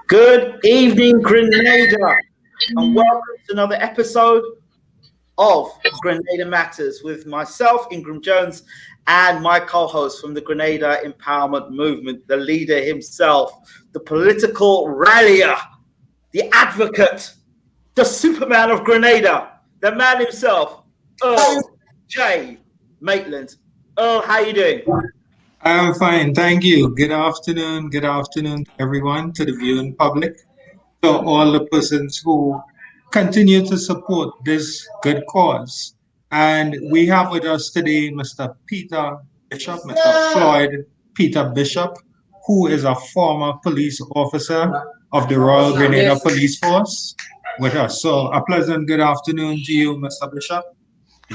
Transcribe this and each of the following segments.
Good evening, Grenada, and welcome to another episode of Grenada Matters with myself, Ingram Jones, and my co-host from the Grenada Empowerment Movement, the leader himself, the political rallier, the advocate, the Superman of Grenada, the man himself, Earl J. Maitland. Earl, how you doing? I'm fine, thank you. Good afternoon to everyone, to the viewing public, to all the persons who continue to support this good cause. And we have with us today Mr. Peter Bishop, Mr. Floyd Peter Bishop, who is a former police officer of the Royal Grenada Police Force with us. So a pleasant good afternoon to you, Mr. Bishop.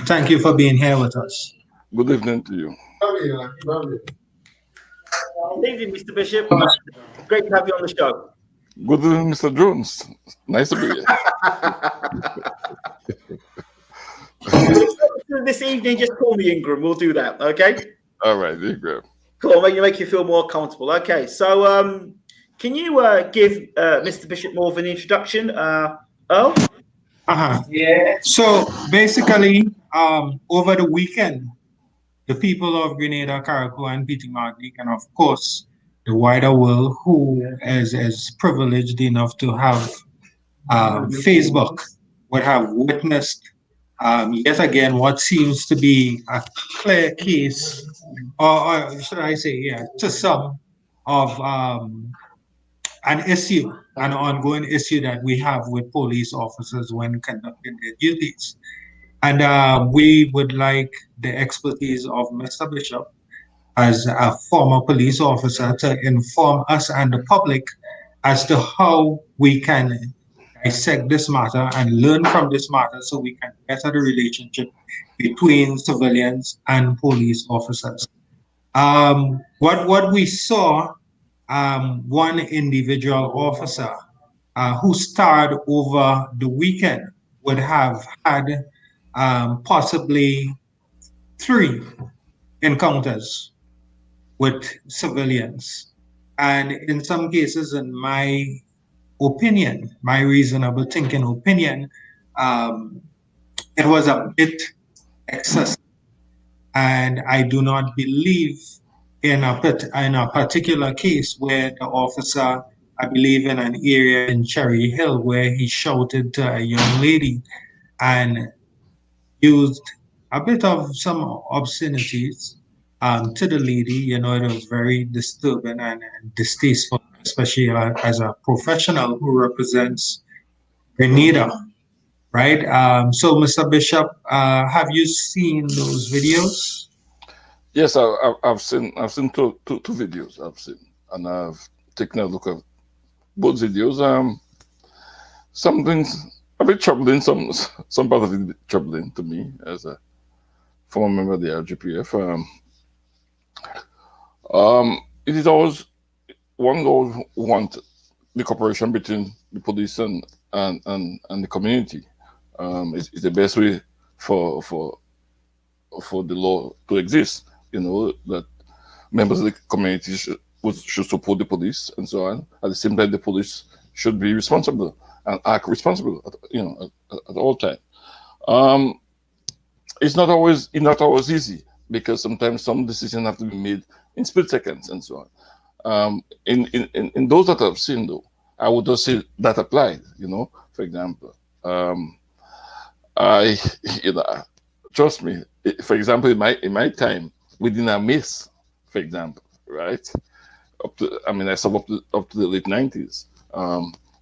Thank you for being here with us. Good evening to you. Good evening, Mr. Bishop. Great to have you on the show. Good evening, Mr. Jones. Nice to be here. This evening, just call me Ingram. We'll do that, okay? All right, Ingram. Cool. Make you feel more comfortable. Okay, so can you give Mr. Bishop more of an introduction, Earl? Yeah. So basically, over the weekend, the people of Grenada, Carriacou, and Petit Martinique, and of course, the wider world who is privileged enough to have Facebook would have witnessed yet again what seems to be a clear case, or should I say, to some of an issue, an ongoing issue that we have with police officers when conducting their duties. And we would like the expertise of Mr. Bishop as a former police officer to inform us and the public as to how we can dissect this matter and learn from this matter so we can better the relationship between civilians and police officers. What we saw, one individual officer who starred over the weekend would have had possibly 3 encounters with civilians. And in some cases, in my opinion, my reasonable thinking opinion, it was a bit excessive. And I do not believe in a particular case where the officer, I believe in an area in Cherry Hill, where he shouted to a young lady and used a bit of some obscenities to the lady. It was very disturbing and distasteful, especially as a professional who represents Grenada, right? So, Mr. Bishop, have you seen those videos? Yes, I've seen two videos. And I've taken a look at both videos. Some things a bit troubling, some part of it troubling to me as a former member of the RGPF. It is always one always want the cooperation between the police and the community. It's the best way for the law to exist. That members of the community should support the police and so on. At the same time, the police should be responsible and act responsible at all times. It's not always easy, because sometimes some decisions have to be made in split seconds and so on. In those that I've seen, though, I would just say that applied. For example, trust me. For example, in my time, we didn't have miss, for example, right? I served up to the late 90s.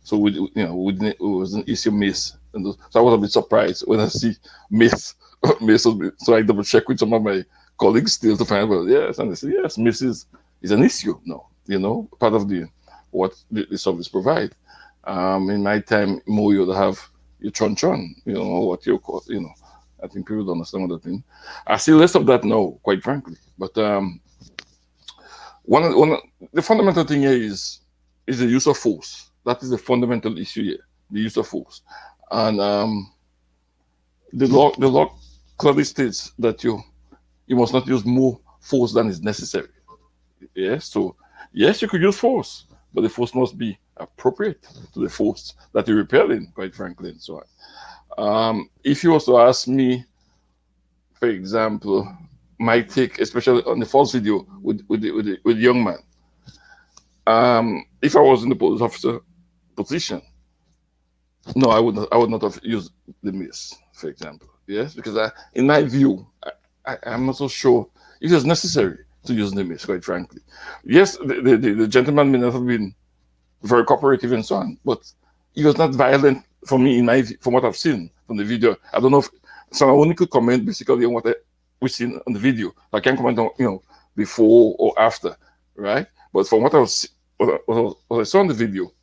So it wasn't issue miss. So I was a bit surprised when I see miss. So I double check with some of my colleagues still to find out, yes, and they say, yes, miss is an issue now, part of what the service provide. In my time, more you'd have your chon, what you call, I think people don't understand what that means. I see less of that now, quite frankly. But the fundamental thing here is the use of force. That is the fundamental issue here, the use of force. And the law clearly states that you must not use more force than is necessary. Yes, so yes, you could use force, but the force must be appropriate to the force that you're repelling, quite frankly, and so on. If you also ask me, for example, my take, especially on the first video with the young man, if I was in the police officer position, no, I would not have used the mace, for example. Yes, because in my view, I'm not so sure it is necessary to use the mace, quite frankly. Yes, the gentleman may not have been very cooperative and so on, but he was not violent for me from what I've seen from the video. I don't know if so. I only could comment basically on what we've seen on the video. I can't comment on before or after, right? But from what I saw on the video,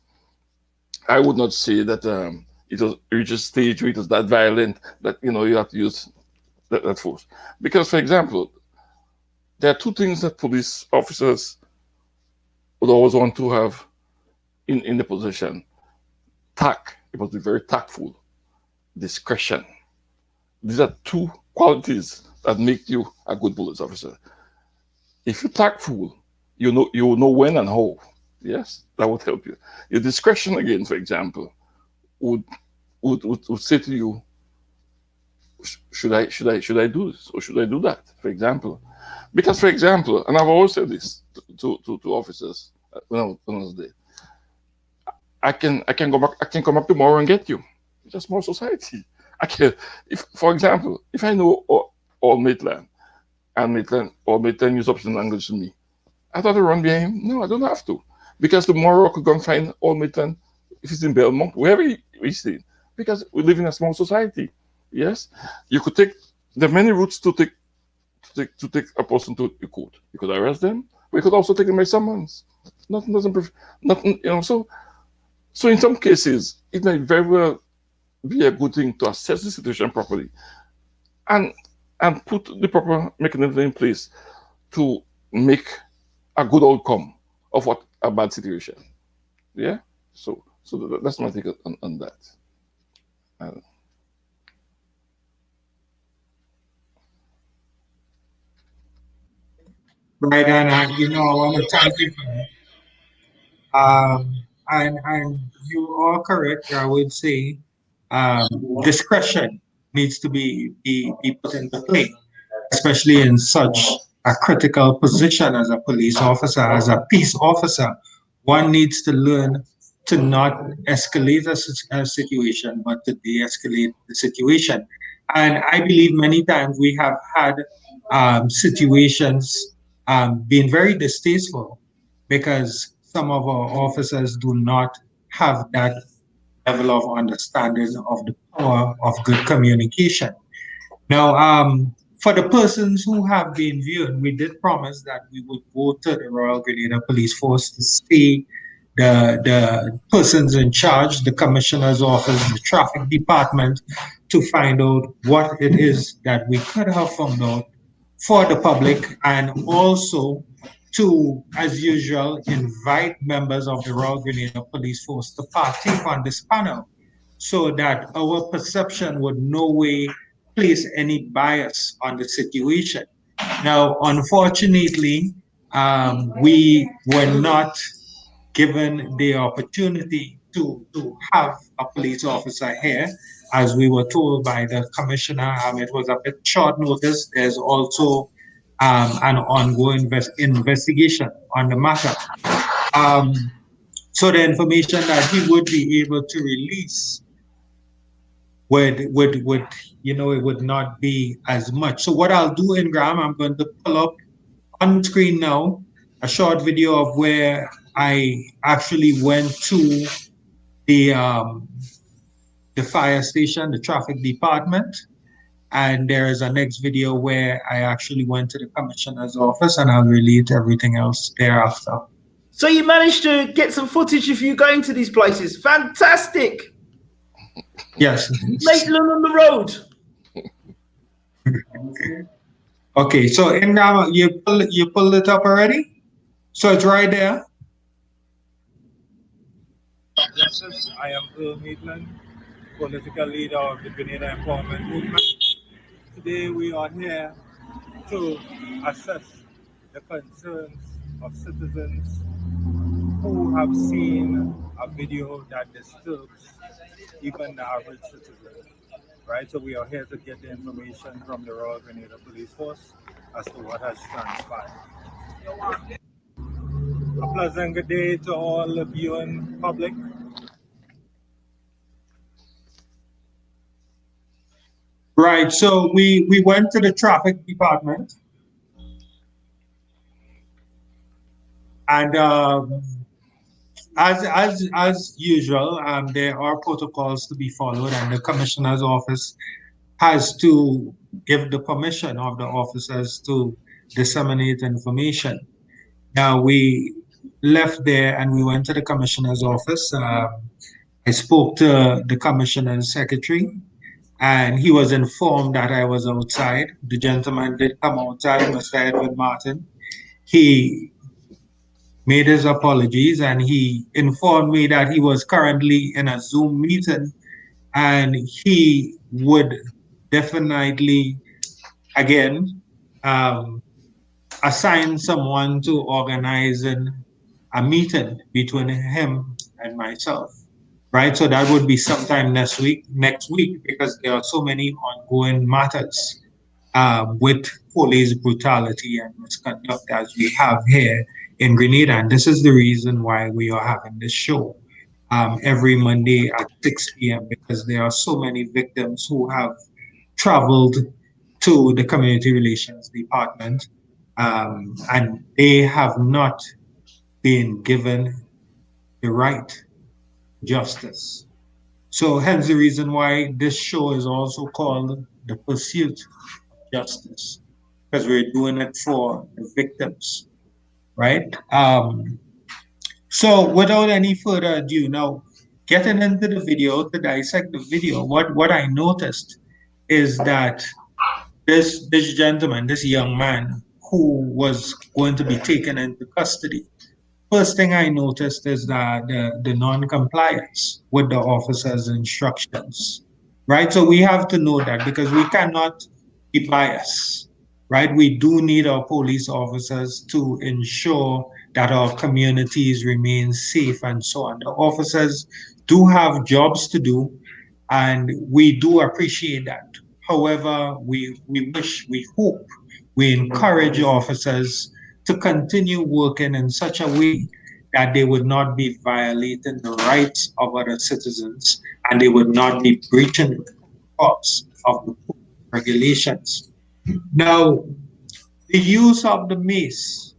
I would not say that it was reached a stage where it was that violent that you have to use that force. Because, for example, there are two things that police officers would always want to have in the position: tact. It must be very tactful. Discretion. These are two qualities that make you a good police officer. If you're tactful, you know when and how. Yes, that would help you. Your discretion, again, for example, would say to you, should I do this or should I do that? For example, because for example, and I've always said this to officers when I was there, I can go back. I can come back tomorrow and get you. It's a small society. I can, if for example, if I know all Maitland and Maitland use option language to me, I thought to run behind him. No, I don't have to. Because tomorrow I could go and find Old Maitland if he's in Belmont, wherever he's staying. Because we live in a small society. Yes? You could take, there are many routes to take a person to a court. You could arrest them, but you could also take them by summons. Nothing doesn't, nothing, so in some cases, it may very well be a good thing to assess the situation properly and put the proper mechanism in place to make a good outcome of what a bad situation. Yeah. So that's my take on that. Right, and I want to thank you for that. And you are correct. I would say um, discretion needs to be put into play, especially in such a critical position as a police officer, as a peace officer. One needs to learn to not escalate a situation, but to de-escalate the situation. And I believe many times we have had situations being very distasteful because some of our officers do not have that level of understanding of the power of good communication. Now, for the persons who have been viewed, we did promise that we would go to the Royal Grenada Police Force to see the persons in charge, the commissioner's office, the traffic department, to find out what it is that we could have found out for the public, and also to, as usual, invite members of the Royal Grenada Police Force to partake on this panel so that our perception would no way place any bias on the situation. Now, unfortunately, we were not given the opportunity to have a police officer here, as we were told by the commissioner. It was a bit short notice. There's also an ongoing investigation on the matter. Um, so the information that he would be able to release would it would not be as much. So what I'll do, Ingram, I'm going to pull up on screen now a short video of where I actually went to the fire station, the traffic department, and there is a next video where I actually went to the commissioner's office, and I'll relate everything else thereafter. So you managed to get some footage of you going to these places. Fantastic. Yes. Maitland on the road. Okay, so Ingram, you pulled it up already? So it's right there. Yes, I am Earl Maitland, political leader of the Grenada Empowerment Movement. Today we are here to assess the concerns of citizens who have seen a video that disturbs even the average citizen, right? So we are here to get the information from the Royal Grenada Police Force as to what has transpired. A pleasant good day to all the viewing public. Right. So we went to the traffic department, and as usual, there are protocols to be followed, and the commissioner's office has to give the permission of the officers to disseminate information. Now we left there and we went to the commissioner's office. I spoke to the commissioner's secretary, and he was informed that I was outside. The gentleman did come outside, Mr. Edward Martin. He made his apologies and he informed me that he was currently in a Zoom meeting and he would definitely, again, assign someone to organize a meeting between him and myself. Right, so that would be sometime next week, because there are so many ongoing matters with police brutality and misconduct as we have here in Grenada. And this is the reason why we are having this show every Monday at 6 p.m. because there are so many victims who have traveled to the Community Relations Department and they have not been given the right justice. So hence the reason why this show is also called The Pursuit of Justice, because we're doing it for the victims, right? So without any further ado, now getting into the video to dissect the video, what I noticed is that this gentleman, this young man who was going to be taken into custody, first thing I noticed is that the non-compliance with the officer's instructions, right? So we have to know that because we cannot be biased, right? We do need our police officers to ensure that our communities remain safe and so on. The officers do have jobs to do, and we do appreciate that. However, we wish, we hope, we encourage officers to continue working in such a way that they would not be violating the rights of other citizens and they would not be breaching the protocols of the regulations. Now, the use of the mace,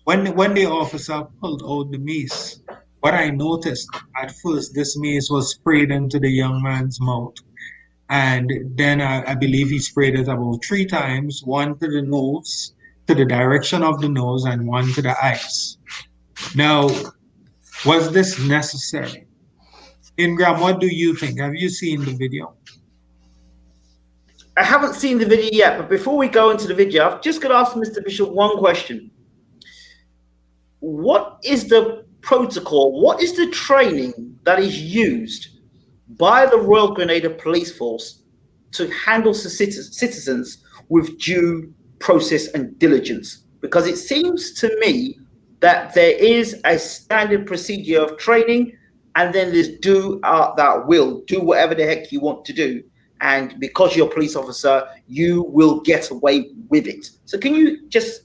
when the officer pulled out the mace, what I noticed at first, this mace was sprayed into the young man's mouth. And then I believe he sprayed it about 3 times, one to the nose, to the direction of the nose, and one to the eyes. Now, was this necessary? Ingram, what do you think? Have you seen the video? I haven't seen the video yet, but before we go into the video, I've just got to ask Mr. Bishop one question. What is the protocol? What is the training that is used by the Royal Grenada Police Force to handle citizens with due process and diligence? Because it seems to me that there is a standard procedure of training, and then there's do that will do whatever the heck you want to do. And because you're a police officer, you will get away with it. So can you just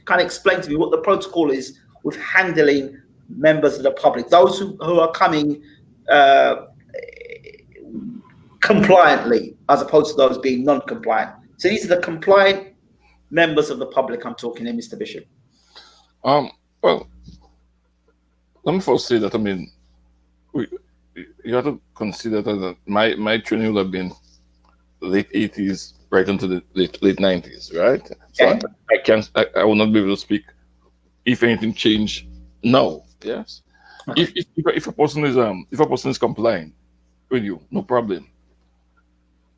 kind of explain to me what the protocol is with handling members of the public, those who are coming compliantly, as opposed to those being non-compliant? So these are the compliant members of the public I'm talking to, Mr. Bishop. Well, let me first say that, I mean, you have to consider that my training would have been late 80s right into the late 90s, right? So okay. I will not be able to speak if anything changed now. Yes. Okay. If a person is complying with you, no problem.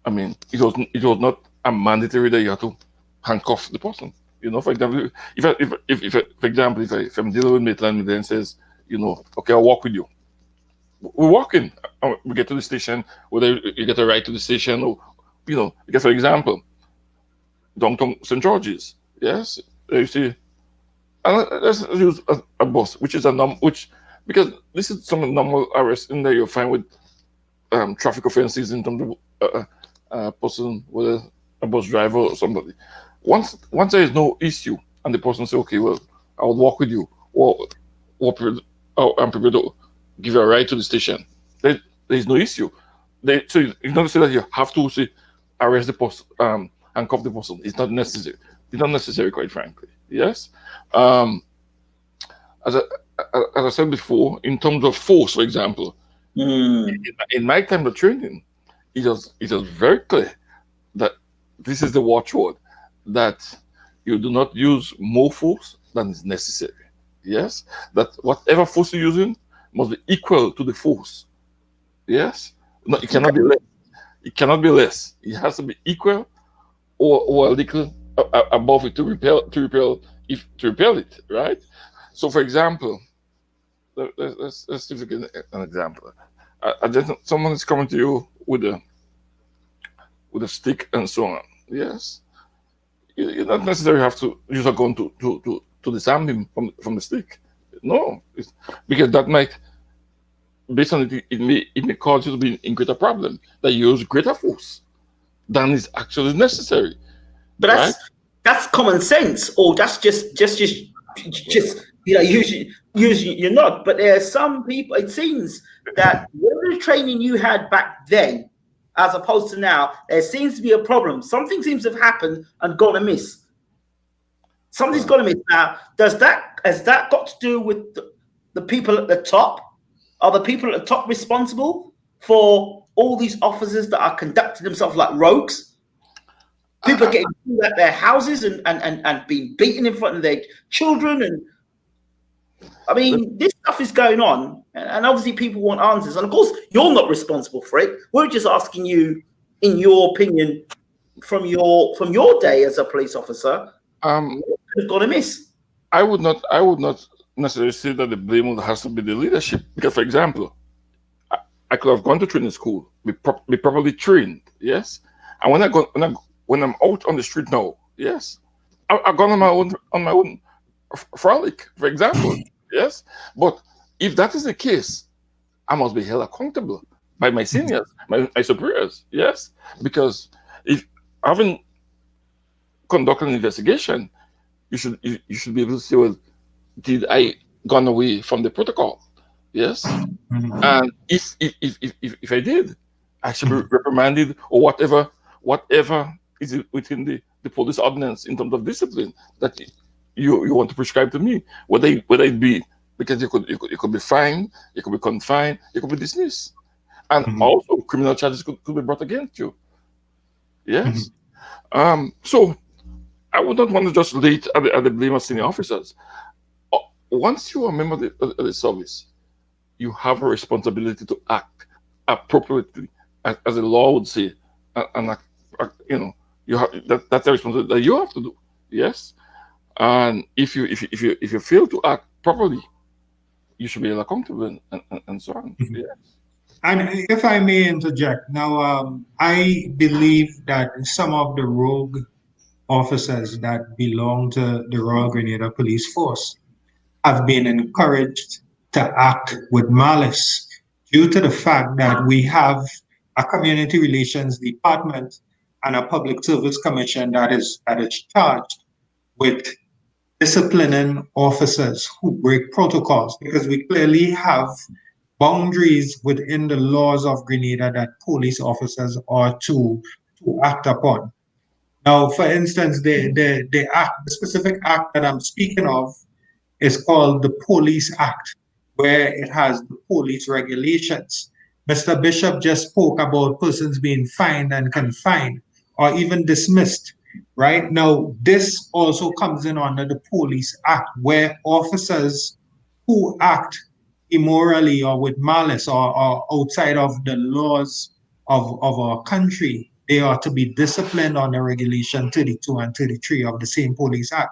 I mean, it was not a mandatory that you have to handcuff the person. You know, for example, if I'm dealing with Maitland and then says, you know, okay, I'll walk with you. We're walking. We get to the station, whether you get a ride to the station or, you know, because for example, downtown St. George's, yes, you see let's use a bus, which is a which because this is some normal arrest in there you'll find with traffic offenses in terms of person, whether a bus driver or somebody. Once there is no issue, and the person say, okay, well, I will walk with you, or I'm prepared to give you a ride to the station. There is no issue. So it's not to say that you have to say arrest the person, handcuff the person. It's not necessary. It's not necessary, quite frankly. Yes. Um, as I said before, in terms of force, for example, in my time of training, it was very clear that this is the watchword, that you do not use more force than is necessary. Yes, that whatever force you're using must be equal to the force. Yes, no, it cannot be less. It cannot be less. It has to be equal or a little above it to repel it. Right. So, for example, let's see if we get an example. Someone is coming to you with a stick and so on. Yes, you not necessarily have to use a gun to disarm him from the stick. No, because that might, based on it, it may cause you to be in greater problem, that you use greater force than is actually necessary. But Right? that's common sense, or that's just using your nod. But there are some people. It seems that whatever the training you had back then, as opposed to now, there seems to be a problem. Something seems to have happened and gone amiss. Something's gone amiss now. Has that got to do with the people at the top? Are the people at the top responsible for all these officers that are conducting themselves like rogues? People are getting killed at their houses and being beaten in front of their children. And I mean, this stuff is going on. And obviously people want answers. And of course, you're not responsible for it. We're just asking you, in your opinion, from your day as a police officer, what could have gone amiss? I would not necessarily say that the blame has to be the leadership. Because, for example, I could have gone to training school, be properly trained, yes. And when I'm out on the street now, yes, I've gone on my own frolic, for example, yes. But if that is the case, I must be held accountable by my seniors, my superiors, yes, because if having conducted an investigation, you should be able to say, well, did I gone away from the protocol? Yes. And if I did, I should be reprimanded or whatever is within the police ordinance in terms of discipline that you want to prescribe to me. Whether it be because you could be fined, you could be confined, you could be dismissed, and also criminal charges could be brought against you. Yes. So I would not want to just lay it at the blame of senior officers. Once you are a member of the service, you have a responsibility to act appropriately, as the law would say, and you have that's a responsibility that you have to do. Yes, and if you fail to act properly, you should be held accountable and so on. Yes. And if I may interject, now I believe that some of the rogue officers that belong to the Royal Grenada Police Force have been encouraged to act with malice due to the fact that we have a community relations department and a public service commission that is charged with disciplining officers who break protocols, because we clearly have boundaries within the laws of Grenada that police officers are to act upon. Now, for instance, the specific act that I'm speaking of is called the Police Act, where it has the police regulations. Mr. Bishop just spoke about persons being fined and confined or even dismissed. Right now, this also comes in under the Police Act, where officers who act immorally or with malice or outside of the laws of our country, they are to be disciplined under Regulation 32 and 33 of the same Police Act.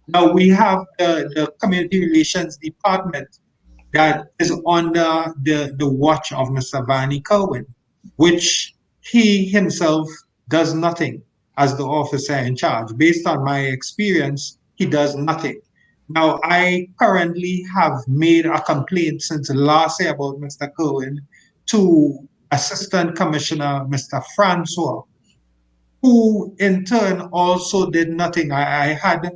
Now we have the Community Relations Department that is under the watch of Mr. Vanny Cohen, which he himself does nothing as the officer in charge. Based on my experience, he does nothing. Now, I currently have made a complaint since last year about Mr. Kerwin to Assistant Commissioner Mr. Francois, who in turn also did nothing. I had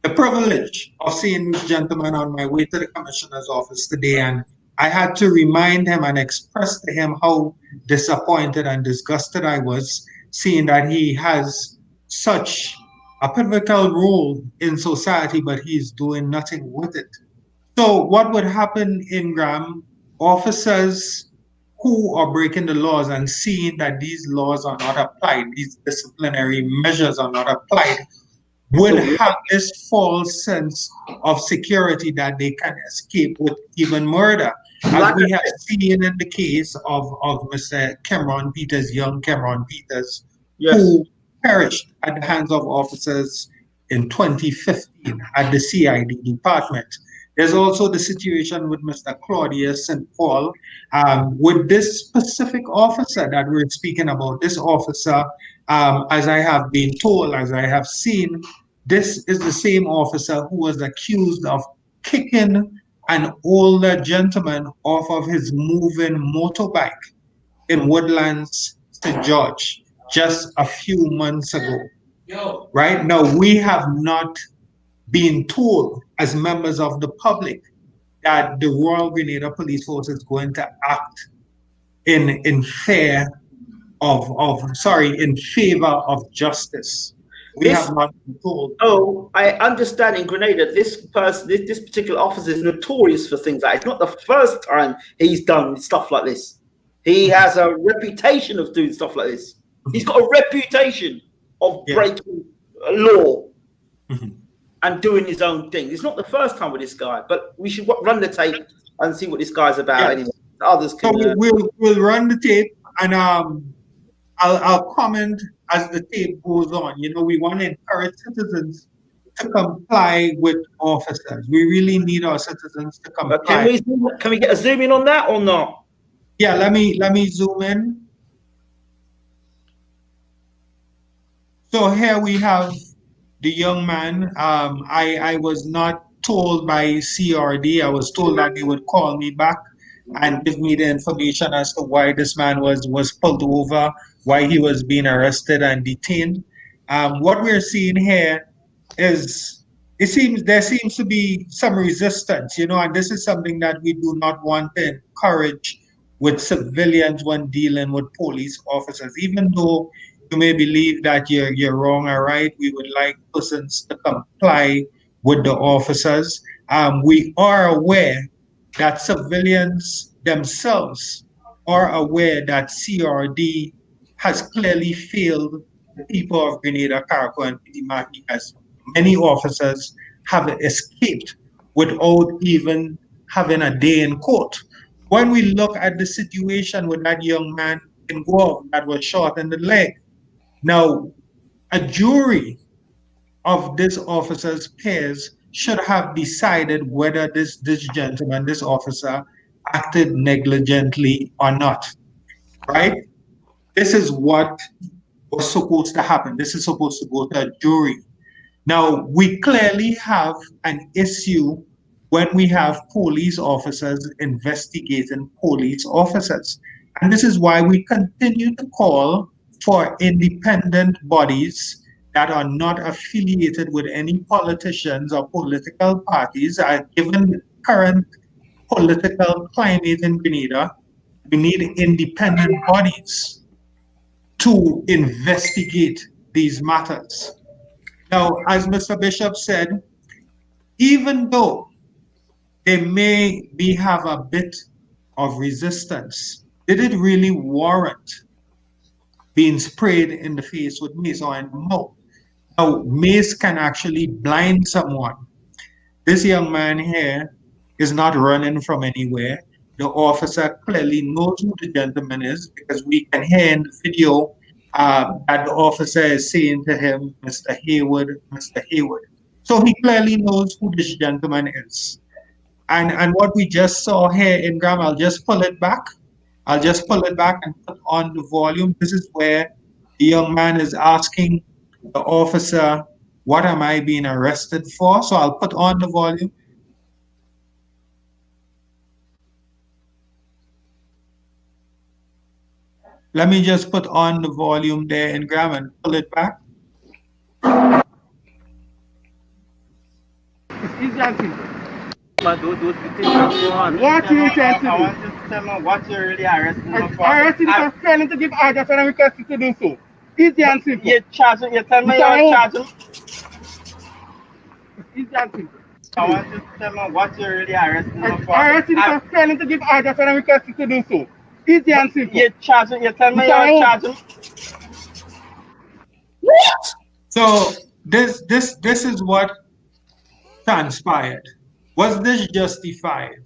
the privilege of seeing this gentleman on my way to the commissioner's office today, and I had to remind him and express to him how disappointed and disgusted I was seeing that he has such a pivotal role in society, but he's doing nothing with it. So, what would happen in Graham? Officers who are breaking the laws and seeing that these laws are not applied, these disciplinary measures are not applied, would So have this false sense of security that they can escape with even murder, as like I we have said, seen in the case of Mr. Cameron Peters, young Cameron Peters, yes. who perished at the hands of officers in 2015 at the CID department. There's also the situation with Mr. Claudius St. Paul, with this specific officer that we're speaking about. This officer, as I have been told, as I have seen, this is the same officer who was accused of kicking an older gentleman off of his moving motorbike in Woodlands, St. George, just a few months ago. Right now, we have not been told as members of the public that the Royal Grenada Police Force is going to act in fair in favor of justice. We This have not been told. Oh, I understand in Grenada, this person, this particular officer is notorious for things like that. It's not the first time he's done stuff like this. He has a reputation of doing stuff like this. He's got a reputation of Yeah. breaking a law Mhm. and doing his own thing. It's not the first time with this guy, but we should run the tape and see what this guy's about Yeah. anyway. Others So can. we'll run the tape, and I'll comment as the tape goes on. You know, we want to encourage citizens to comply with officers. We really need our citizens to comply. Can we get a zoom in on that or not? Yeah, let me zoom in. So here we have the young man. I was not told by CRD. I was told that they would call me back and give me the information as to why this man was pulled over, why he was being arrested and detained. What we're seeing here is there seems to be some resistance, you know, and this is something that we do not want to encourage with civilians when dealing with police officers. Even though you may believe that you're wrong or right, we would like persons to comply with the officers. We are aware that civilians themselves are aware that CRD has clearly failed the people of Grenada, Carriacou, and Pitimaki, as many officers have escaped without even having a day in court. When we look at the situation with that young man in Guelph that was shot in the leg, now a jury of this officer's peers should have decided whether this gentleman, this officer, acted negligently or not, right? This is what was supposed to happen. This is supposed to go to a jury. Now, we clearly have an issue when we have police officers investigating police officers. And this is why we continue to call for independent bodies that are not affiliated with any politicians or political parties. Given the current political climate in Grenada, we need independent bodies to investigate these matters. Now, as Mr. Bishop said, even though they may have a bit of resistance, did it really warrant being sprayed in the face with mace or in the mouth? Now, mace can actually blind someone. This young man here is not running from anywhere. The officer clearly knows who the gentleman is because we can hear in the video that the officer is saying to him, Mr. Hayward, Mr. Hayward. So he clearly knows who this gentleman is. And what we just saw here in Gram, I'll just pull it back. I'll just pull it back and put on the volume. This is where the young man is asking the officer what am I being arrested for? So I'll put on the volume. Let me just put on the volume there in Gram and pull it back. But those things go on. What you trying to do? I want you to tell me what you're really arresting me for. Arresting for failing to give address and I'm requested to do so. Easy and simple. You're charging, you tell me you're charging. Easy and simple. I want you to tell me what you're really arresting me for. Arresting for failing to give address and I'm requested to do so. Easy and simple. You're charging, you tell me you're charging. What? So this is what transpired. Was this justified?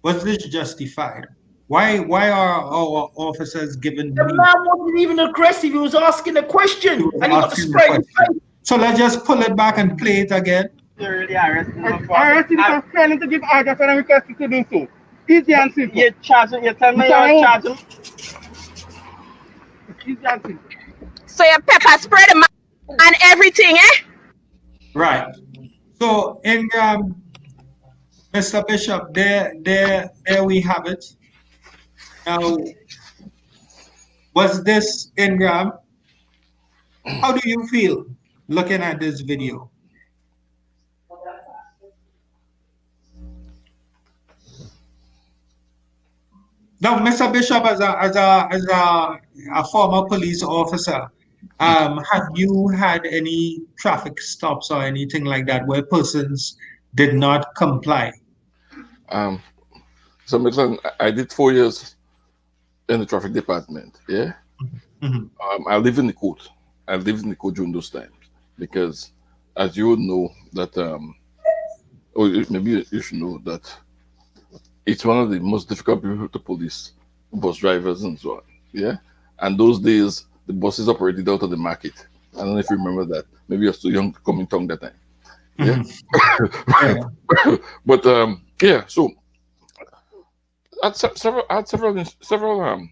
Was this justified? Why are our officers given The man wasn't even aggressive. He was asking a question, and he got the spray in his face. So let's just pull it back and play it again. You're really arresting for failing to give address and I'm requested to do so. Easy and simple. You're charging, you tell me you're charging. Easy and simple. So you pepper spray the man and everything, eh? Right. So in Mr. Bishop, there we have it. Now, was this Ingram? How do you feel looking at this video? Now, Mr. Bishop, as a former police officer, have you had any traffic stops or anything like that where persons did not comply? So, Maitland, I did 4 years in the traffic department. Yeah. Mm-hmm. I live in the court. I lived in the court during those times because, as you would know, that or maybe you should know that it's one of the most difficult people to police, bus drivers and so on. Yeah. And those days, the buses operated out of the market. I don't know if you remember that. Maybe you're too young to come in tongue that time. Yeah. Mm-hmm. But yeah. So I had several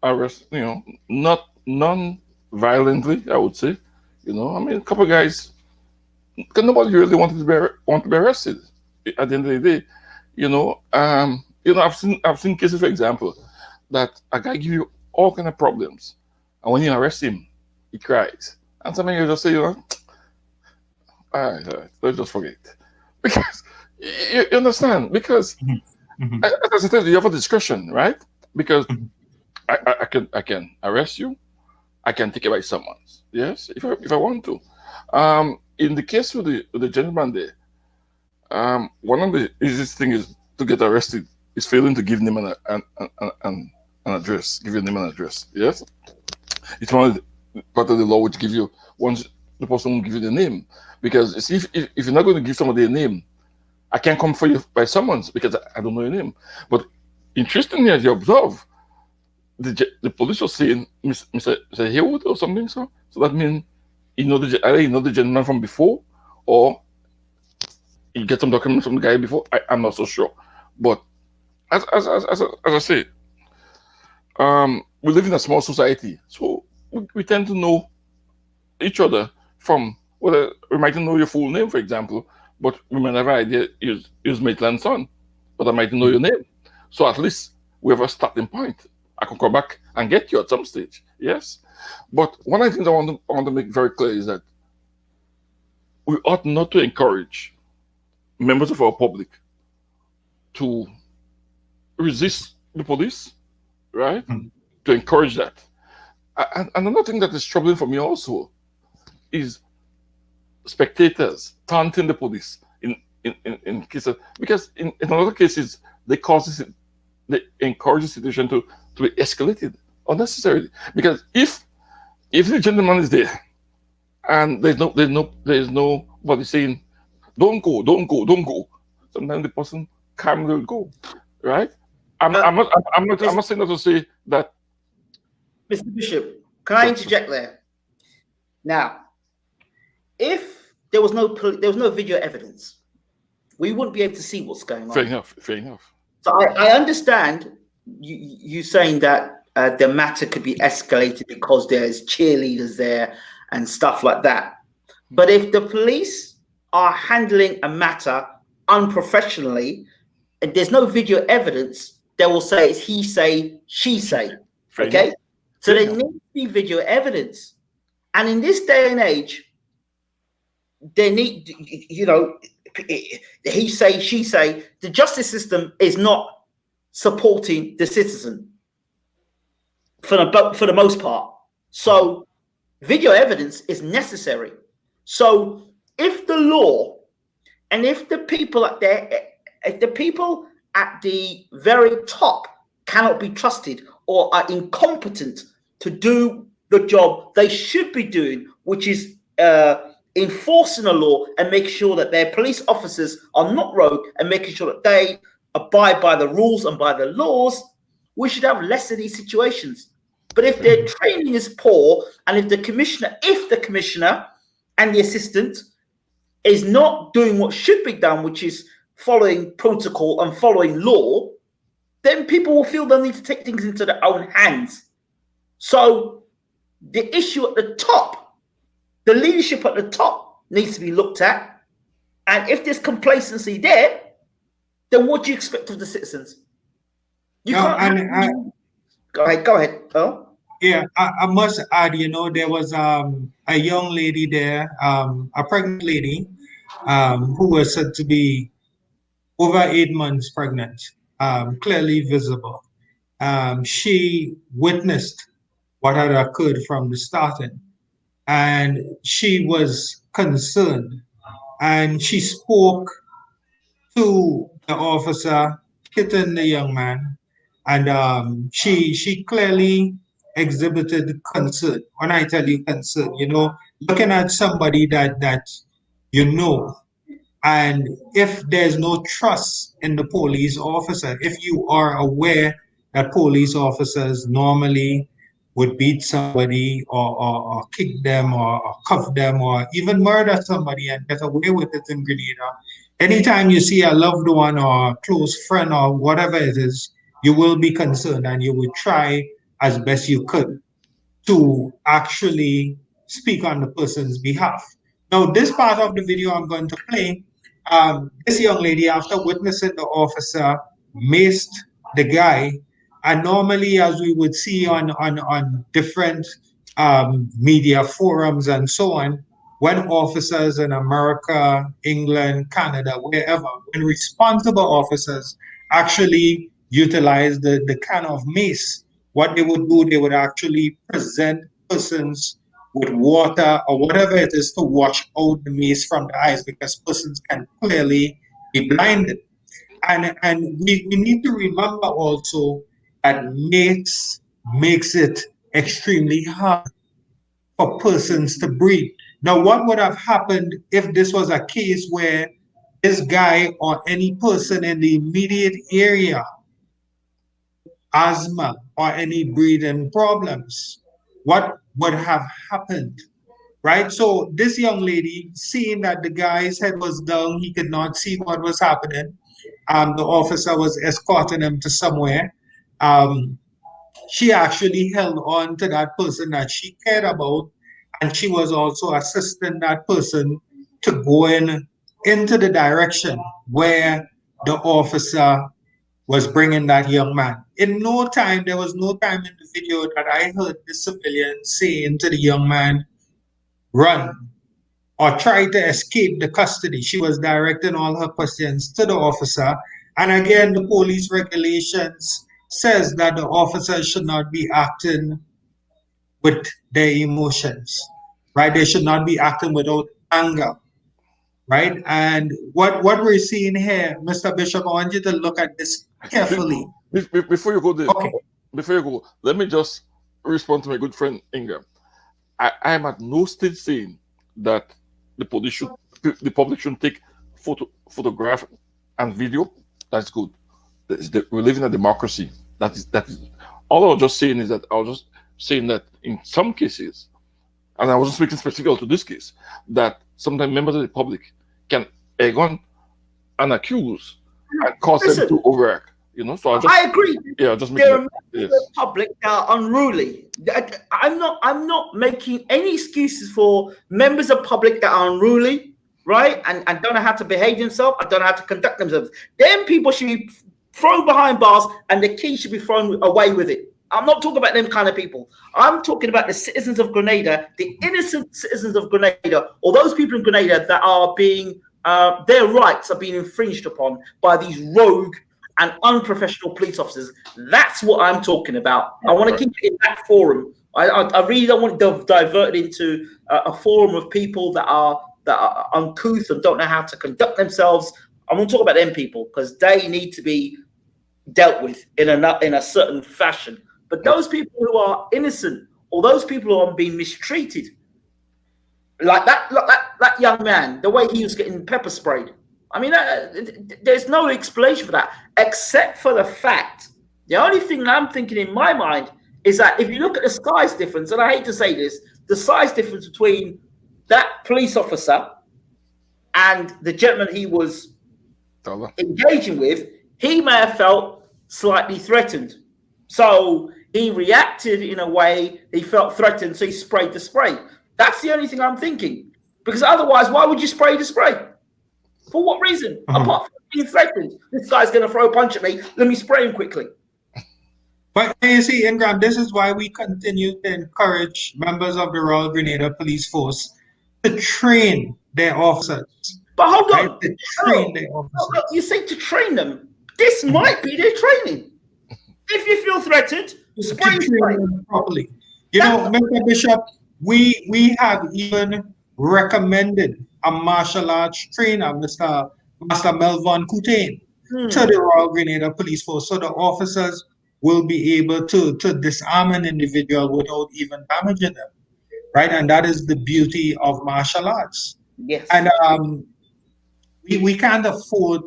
arrests. You know, not non-violently, I would say. You know, I mean, a couple of guys. Because nobody really want to be arrested. At the end of the day, you know, I've seen cases, for example, that a guy give you all kind of problems, and when you arrest him, he cries, and sometimes you just say, you know, all right, let's just forget, because you understand, because as I said, you have a discretion, right? Because I can arrest you, I can take it by summons, yes, if I want to. In the case with the gentleman there, one of the easiest things is to get arrested is failing to give him an address. Give your name and address. Yes, it's one of the part of the law which give you once the person will give you the name, because if you're not going to give somebody a name, I can't come for you by summons because I don't know your name. But interestingly, as you observe, the police was saying Mr. Haywood or something, so that means either you know the gentleman from before, or you get some documents from the guy before. I'm not so sure, but as I say, we live in a small society, so we tend to know each other from whether we might not know your full name, for example, but we might have an idea you're Maitland's son, but I might know your name. So at least we have a starting point. I can come back and get you at some stage. Yes, but one of the things I want to make very clear is that we ought not to encourage members of our public to resist the police, right? To encourage that. And another thing that is troubling for me also is spectators taunting the police in cases, because in other cases they encourage the situation to be escalated unnecessarily. Because if the gentleman is there and there's nobody saying don't go, sometimes the person calmly will go, right? I'm not saying that to say that. Mr. Bishop, can I interject there? Now, if there was no video evidence, we wouldn't be able to see what's going on. Fair enough. So I understand you saying that the matter could be escalated because there's cheerleaders there and stuff like that. But if the police are handling a matter unprofessionally and there's no video evidence, they will say it's he say, she say. Okay? So there needs to be video evidence. And in this day and age, they need, he say, she say, the justice system is not supporting the citizen for the most part. So video evidence is necessary. So if the law and if the people at the very top cannot be trusted or are incompetent to do the job they should be doing, which is enforcing the law and making sure that their police officers are not rogue and making sure that they abide by the rules and by the laws, we should have less of these situations. But if their training is poor, and if the commissioner and the assistant is not doing what should be done, which is following protocol and following law, then people will feel they need to take things into their own hands. So the issue at the top, the leadership at the top needs to be looked at. And if there's complacency there, then what do you expect of the citizens? You can't. Go ahead, Earl. Yeah, I must add, there was a young lady there, a pregnant lady, who was said to be over 8 months pregnant, clearly visible. She witnessed what had occurred from the starting, and she was concerned, and she spoke to the officer hitting the young man, and she clearly exhibited concern. When I tell you concern, looking at somebody that and if there's no trust in the police officer, if you are aware that police officers normally would beat somebody or kick them or cuff them or even murder somebody and get away with it in Grenada, anytime you see a loved one or a close friend or whatever it is, you will be concerned and you will try as best you could to actually speak on the person's behalf. Now, this part of the video I'm going to play, this young lady, after witnessing the officer maced the guy, and normally, as we would see on different media forums and so on, when officers in America, England, Canada, wherever, when responsible officers actually utilize the kind of mace, what they would do, they would actually present persons with water or whatever it is to wash out the mace from the eyes, because persons can clearly be blinded. And we need to remember also that mace makes it extremely hard for persons to breathe. Now, what would have happened if this was a case where this guy or any person in the immediate area asthma or any breathing problems? What would have happened? Right? So this young lady, seeing that the guy's head was down, he could not see what was happening. The officer was escorting him to somewhere. She actually held on to that person that she cared about, and she was also assisting that person to go into the direction where the officer was bringing that young man. In no time, there was no time in the video that I heard the civilian saying to the young man, run, or try to escape the custody. She was directing all her questions to the officer. And again, the police regulations says that the officer should not be acting with their emotions, right? They should not be acting without anger, right? And what we're seeing here, Mr. Bishop, I want you to look at this carefully. Before you go there, okay. Before you go, let me just respond to my good friend Inga. I am at no stage saying that the public should take photograph and video. That's good. We live in a democracy. That is. All I was just saying is that in some cases, and I wasn't speaking specifically to this case, that sometimes members of the public can egg on and accuse and cause them to overact. You know, so I agree. Yeah, just There are members yes. of the public that are unruly. I'm not making any excuses for members of public that are unruly, right? And don't know how to behave themselves. I don't know how to conduct themselves. Them people should be thrown behind bars, and the key should be thrown away with it. I'm not talking about them kind of people. I'm talking about the citizens of Grenada, the innocent citizens of Grenada, or those people in Grenada that are being their rights are being infringed upon by these rogue and unprofessional police officers. That's what I'm talking about. I want to keep it in that forum. I really don't want to divert it into a forum of people that are uncouth and don't know how to conduct themselves. I want to talk about them people because they need to be dealt with in a certain fashion. But those people who are innocent or those people who are being mistreated, like that young man, the way he was getting pepper sprayed. I mean, there's no explanation for that, except for the fact, the only thing I'm thinking in my mind is that if you look at the size difference, and I hate to say this, the size difference between that police officer and the gentleman he was engaging with, he may have felt slightly threatened. So he reacted in a way he felt threatened, so he sprayed the spray. That's the only thing I'm thinking. Because otherwise, why would you spray the spray? For what reason? Apart from being threatened. This guy's going to throw a punch at me. Let me spray him quickly. But you see, Ingram, this is why we continue to encourage members of the Royal Grenada Police Force to train their officers. But hold on. To train their officers. No, you say to train them. This might be their training. If you feel threatened, spray them properly. You know, Mr. Bishop, we have even recommended a martial arts trainer, Master Melvin Coutain, to the Royal Grenada Police Force, so the officers will be able to disarm an individual without even damaging them, right? And that is the beauty of martial arts. Yes. And we can't afford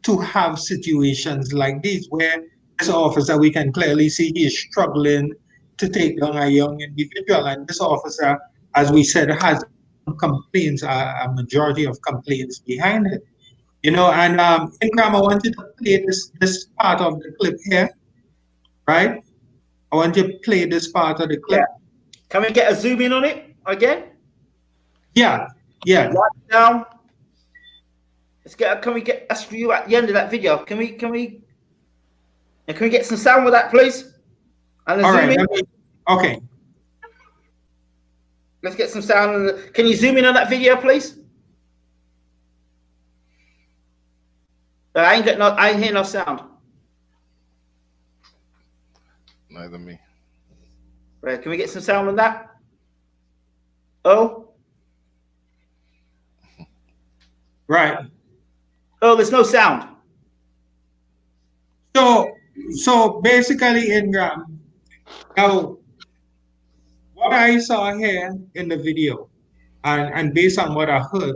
to have situations like these where this officer, we can clearly see he is struggling to take down a young individual. And this officer, as we said, has complaints, a majority of complaints behind it. You know, and Ingram, I want you to play this part of the clip here, right? I want you to play this part of the clip. Yeah. Can we get a zoom in on it again? Yeah. Right down. Let's get. Can we get a view at the end of that video? Can we get some sound with that, please? And all zoom right. in. Okay. Let's get some sound. Can you zoom in on that video, please? I ain't hear no sound. Neither me. Right, can we get some sound on that? Oh. Right. Oh, there's no sound. So basically, Ingram, now what I saw here in the video, and based on what I heard,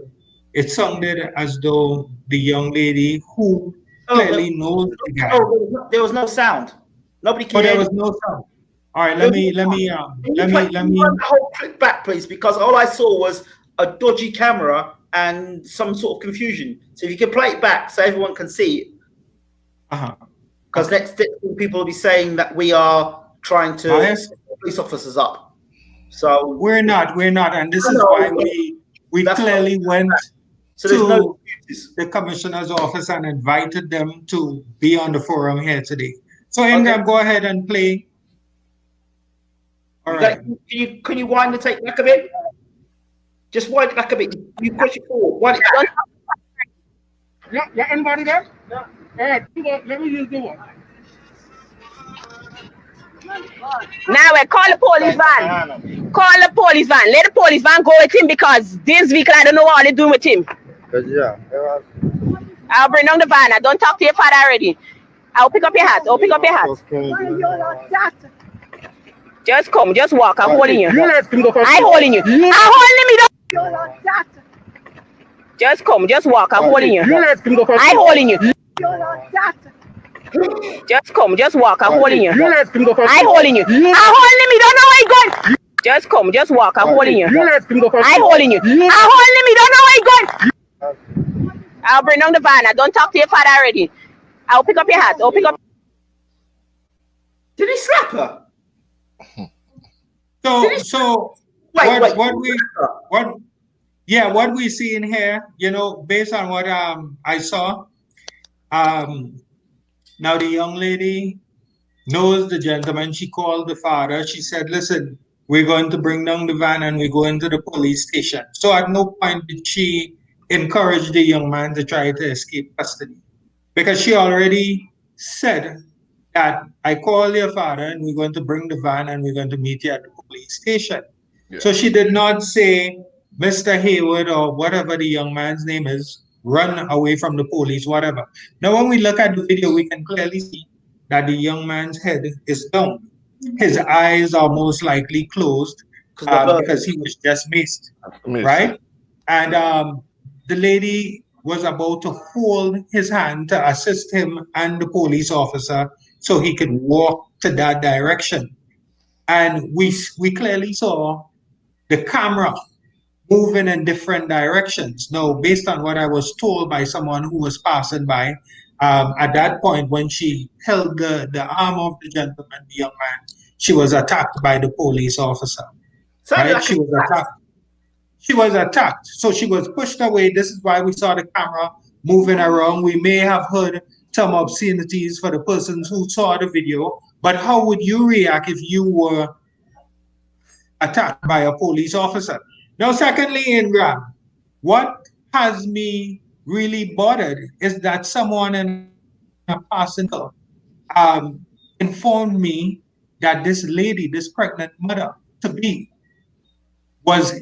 it sounded as though the young lady who clearly knows the guy. Oh, there was no sound. Nobody cared. Oh, there was no sound. All right, let me run the whole clip back, please, because all I saw was a dodgy camera and some sort of confusion. So if you can play it back so everyone can see it. Because next people will be saying that we are trying to set police officers up. So we're not, and this is why we clearly went to the commissioner's office and invited them to be on the forum here today. So Ingram, go ahead and play. All right. Can you wind the tape back a bit? Just wind it back a bit. You push it forward. Wind it back. Yeah, anybody there? Yeah. All right, let me use the one. Now we call the police van. Call the police van. Let the police van go with him because this vehicle, I don't know what they're doing with him. Yeah. I'll bring down the van. I don't talk to your father already. I'll pick up your hat. Just come, just walk. I'm holding you. I'm holding you. I'm holding me. Just come, just walk. I'm holding you. I'm holding you. Just come, just walk. I'm holding you. I'm holding you. I'm holding me. Don't know where you're going. Just come, just walk. I'm holding you. I'm holding you. I'm holding me. Don't know where you're going. I'll bring down the van. I don't talk to your father already. I'll pick up your hat. I'll pick up. Did he slap her? So Wait. what we see in here, based on what I saw, now the young lady knows the gentleman. She called the father. She said, "Listen, we're going to bring down the van and we go into the police station." So at no point did she encourage the young man to try to escape custody, because she already said that I call your father and we're going to bring the van and we're going to meet you at the police station. Yeah. So she did not say, "Mr. Hayward," or whatever the young man's name is, "run away from the police," whatever. Now, when we look at the video, we can clearly see that the young man's head is down. His eyes are most likely closed because he was just maced, right? And the lady was about to hold his hand to assist him and the police officer so he could walk to that direction. And we clearly saw the camera moving in different directions. Now, based on what I was told by someone who was passing by, at that point when she held the arm of the gentleman, the young man, she was attacked by the police officer. Right? She was attacked. She was attacked. So she was pushed away. This is why we saw the camera moving around. We may have heard some obscenities for the persons who saw the video, but how would you react if you were attacked by a police officer? Now, secondly, Ingram, what has me really bothered is that someone in a passing car informed me that this lady, this pregnant mother to be, was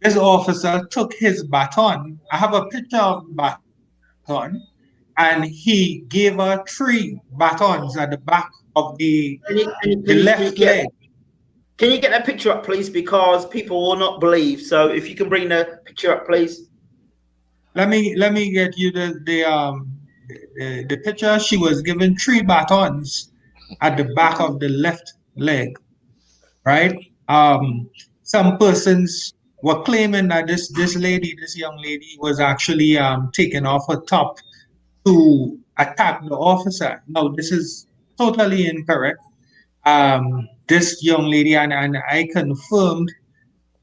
this officer took his baton. I have a picture of the baton, and he gave her 3 batons at the back of the left leg. Can you get that picture up, please? Because people will not believe. So if you can bring the picture up, please. Let me get you the picture. She was given 3 batons at the back of the left leg, right? Some persons were claiming that this young lady was actually taking off her top to attack the officer. No, this is totally incorrect. This young lady, and I confirmed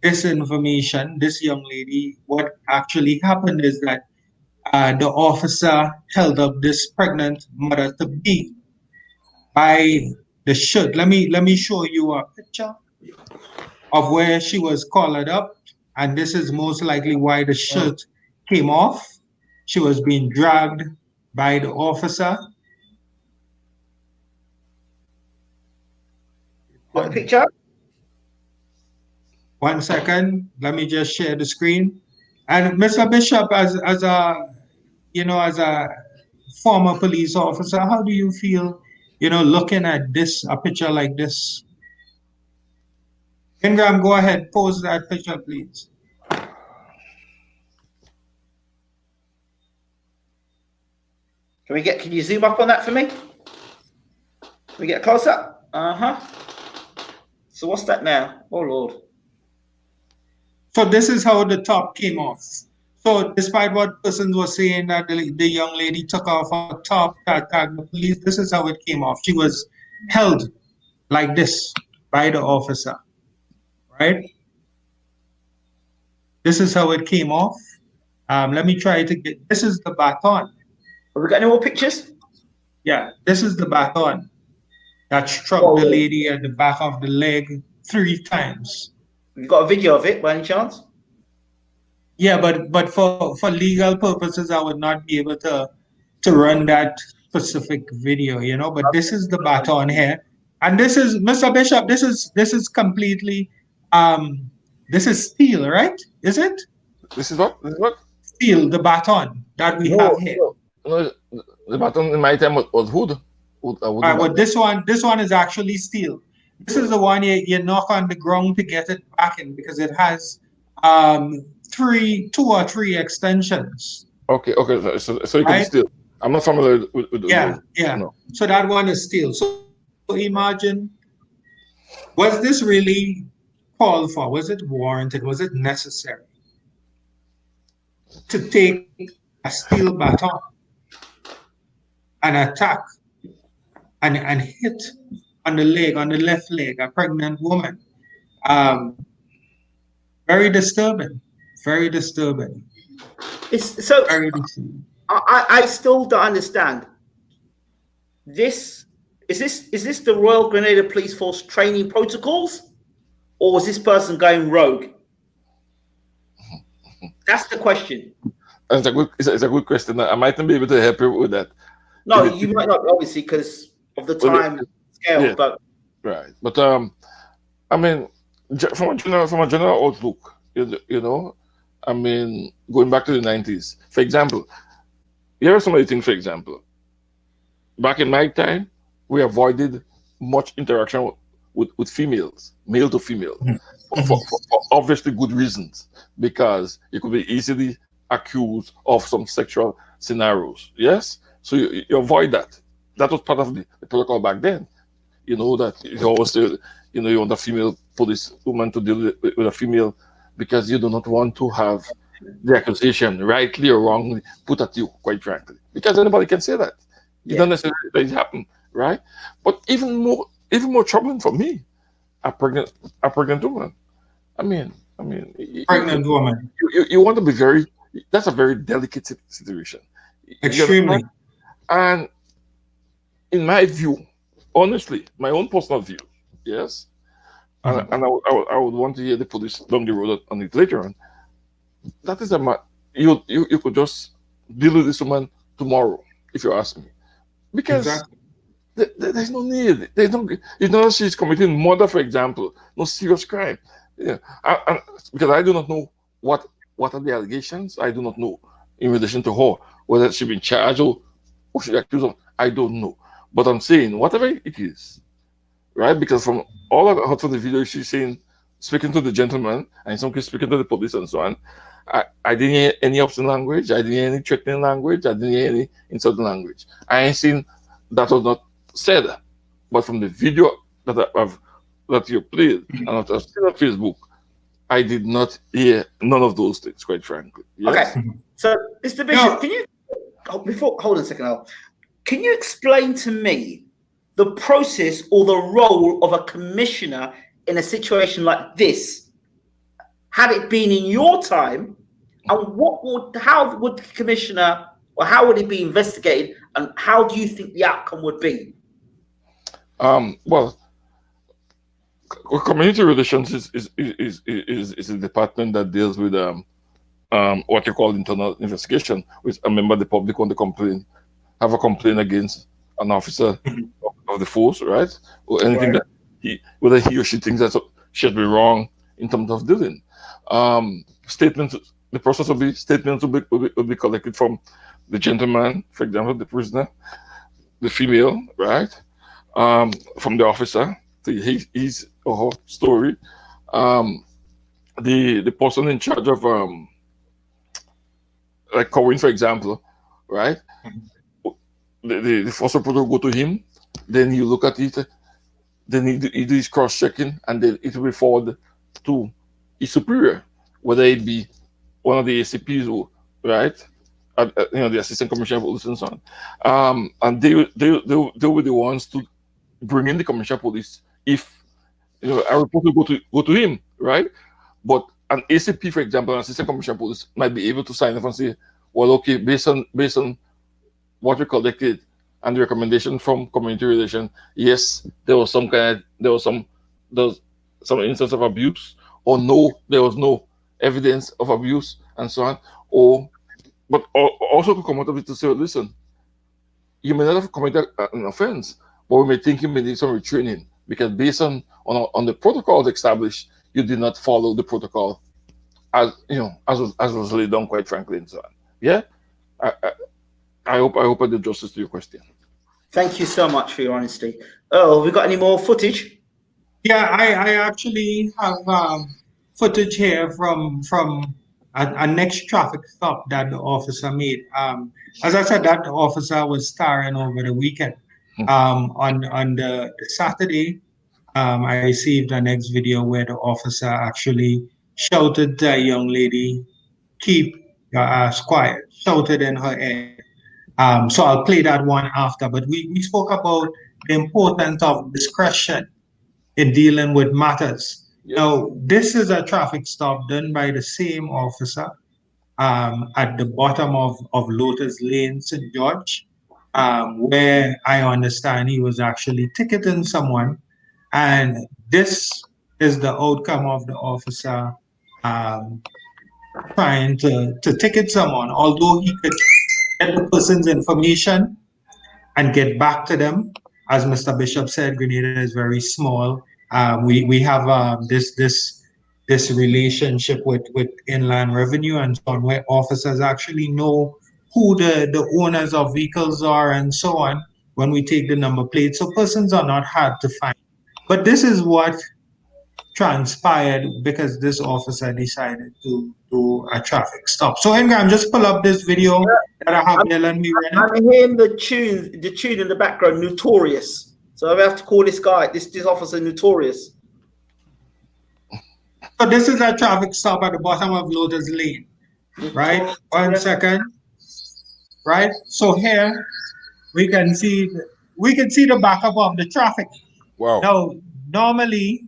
this information, this young lady, what actually happened is that the officer held up this pregnant mother to be by the shirt. Let me show you a picture of where she was collared up, and this is most likely why the shirt came off. She was being dragged by the officer. Got the picture? 1 second. Let me just share the screen. And Mr. Bishop, as a former police officer, how do you feel, looking at a picture like this? Ingram, go ahead, pose that picture, please. Can you zoom up on that for me? Can we get a close up? So what's that now? Oh Lord. So this is how the top came off. So despite what persons were saying that the young lady took off her top to attack the police, this is how it came off. She was held like this by the officer, right? This is how it came off. Let me try to get, this is the baton. Have we got any more pictures? Yeah, this is the baton that struck the lady at the back of the leg 3 times. You got a video of it by any chance? Yeah, but for legal purposes, I would not be able to run that specific video, But this is the baton here, and this is Mr. Bishop. This is completely this is steel, right? Is it? This is what? This is what? Steel. The baton that we have here. No, the baton in my time was wood. But this one is actually steel. This is the one you knock on the ground to get it back in, because it has 2 or 3 extensions. Okay. So you can still. I'm not familiar with yeah. No. So that one is steel. So imagine, was this really called for? Was it warranted? Was it necessary to take a steel baton and attack and hit on the leg, on the left leg, a pregnant woman. Um, Very disturbing. Very disturbing. So Very disturbing. I still don't understand. This is this the Royal Grenada Police Force training protocols, or is this person going rogue? That's the question. It's a good question. I might not be able to help you with that. No, you might not, obviously, because of the time scale, yeah, but right. But I mean, from a general outlook, you know, I mean, going back to the 90s, for example, here are some of the things. For example, back in my time, we avoided much interaction with females, male to female, for obviously good reasons, because you could be easily accused of some sexual scenarios. Yes, so you avoid that. That was part of the protocol back then. You know that you always say, you know, you want a female police woman to deal with a female because you do not want to have the accusation, rightly or wrongly, put at you, quite frankly, because anybody can say that. You don't necessarily let it happen, right? But even more troubling for me, a pregnant woman. I mean, Pregnant woman. you want to be very. That's a very delicate situation. You Extremely. understand? And in my view, honestly, my own personal view, yes, and I would want to hear the police down the road on it later on. That is you could just deal with this woman tomorrow, if you ask me, because Exactly. there's no need. There's no, you know, she's committing murder, for example, no serious crime. Yeah, because I do not know what are the allegations. I do not know in relation to her whether she been charged or she accused of. I don't know, but I'm saying whatever it is, right? Because from all I heard from the video, she's saying speaking to the gentleman, and in some cases speaking to the police and so on. I didn't hear any obscene language. I didn't hear any threatening language. I didn't hear any insulting language. I ain't seen that was not said. But from the video that you played and that I've seen on Facebook, I did not hear none of those things, quite frankly. Yes? okay. So, Mr. Bishop, can you hold on a second, Al. Can you explain to me the process or the role of a commissioner in a situation like this? Had it been in your time, and how would the commissioner, or how would it be investigated, and how do you think the outcome would be? Well, community relations is a department that deals with what you call internal investigation, which a member of the public want to complain, have a complaint against an officer of the force, right? Or anything that whether he or she thinks that should be wrong in terms of dealing. Statements. The process will be statements will be collected from the gentleman, for example, the prisoner, the female, right? From the officer, his or her story, the person in charge of like Corinne, for example, right? The first report will go to him, then you look at it, then he do his cross checking, and then it will be forwarded to his superior, whether it be one of the ACPs, right? You know, the assistant commissioner of police and so on. And they'll be the ones to bring in the commissioner of police if, you know, a report will go to him, right? But an ACP, for example, an assistant commissioner of police might be able to sign off and say, well, okay, based on what we collected and the recommendation from community relation, yes, there was some instance of abuse, or no, there was no evidence of abuse and so on, but also to come out of it to say, listen, you may not have committed an offense, but we may think you may need some retraining because based on the protocols established, you did not follow the protocol as you know as was laid down, quite frankly, and so on. Yeah, I hope I did justice to your question. Thank you so much for your honesty. Oh, have we got any more footage? Yeah, I actually have footage here from a next traffic stop that the officer made. As I said, that officer was starring over the weekend. On the Saturday, I received a next video where the officer actually shouted to a young lady, "Keep your ass quiet," shouted in her ear. So I'll play that one after. But we spoke about the importance of discretion in dealing with matters. Yes. Now, this is a traffic stop done by the same officer at the bottom of Lotus Lane, St. George, where I understand he was actually ticketing someone. And this is the outcome of the officer trying to ticket someone, although he could get the person's information and get back to them. As Mr. Bishop said, Grenada is very small. We have this relationship with Inland Revenue and so on, where officers actually know who the owners of vehicles are and so on when we take the number plate. So persons are not hard to find. But this is what transpired because this officer decided to do a traffic stop. So Ingram, just pull up this video that I have there. Let me run it. I'm hearing the tune in the background, Notorious. So I have to call this guy, this officer, Notorious. So this is a traffic stop at the bottom of Lotus Lane, right? 1 second, right? So here we can see the backup of the traffic. Wow. Now, normally,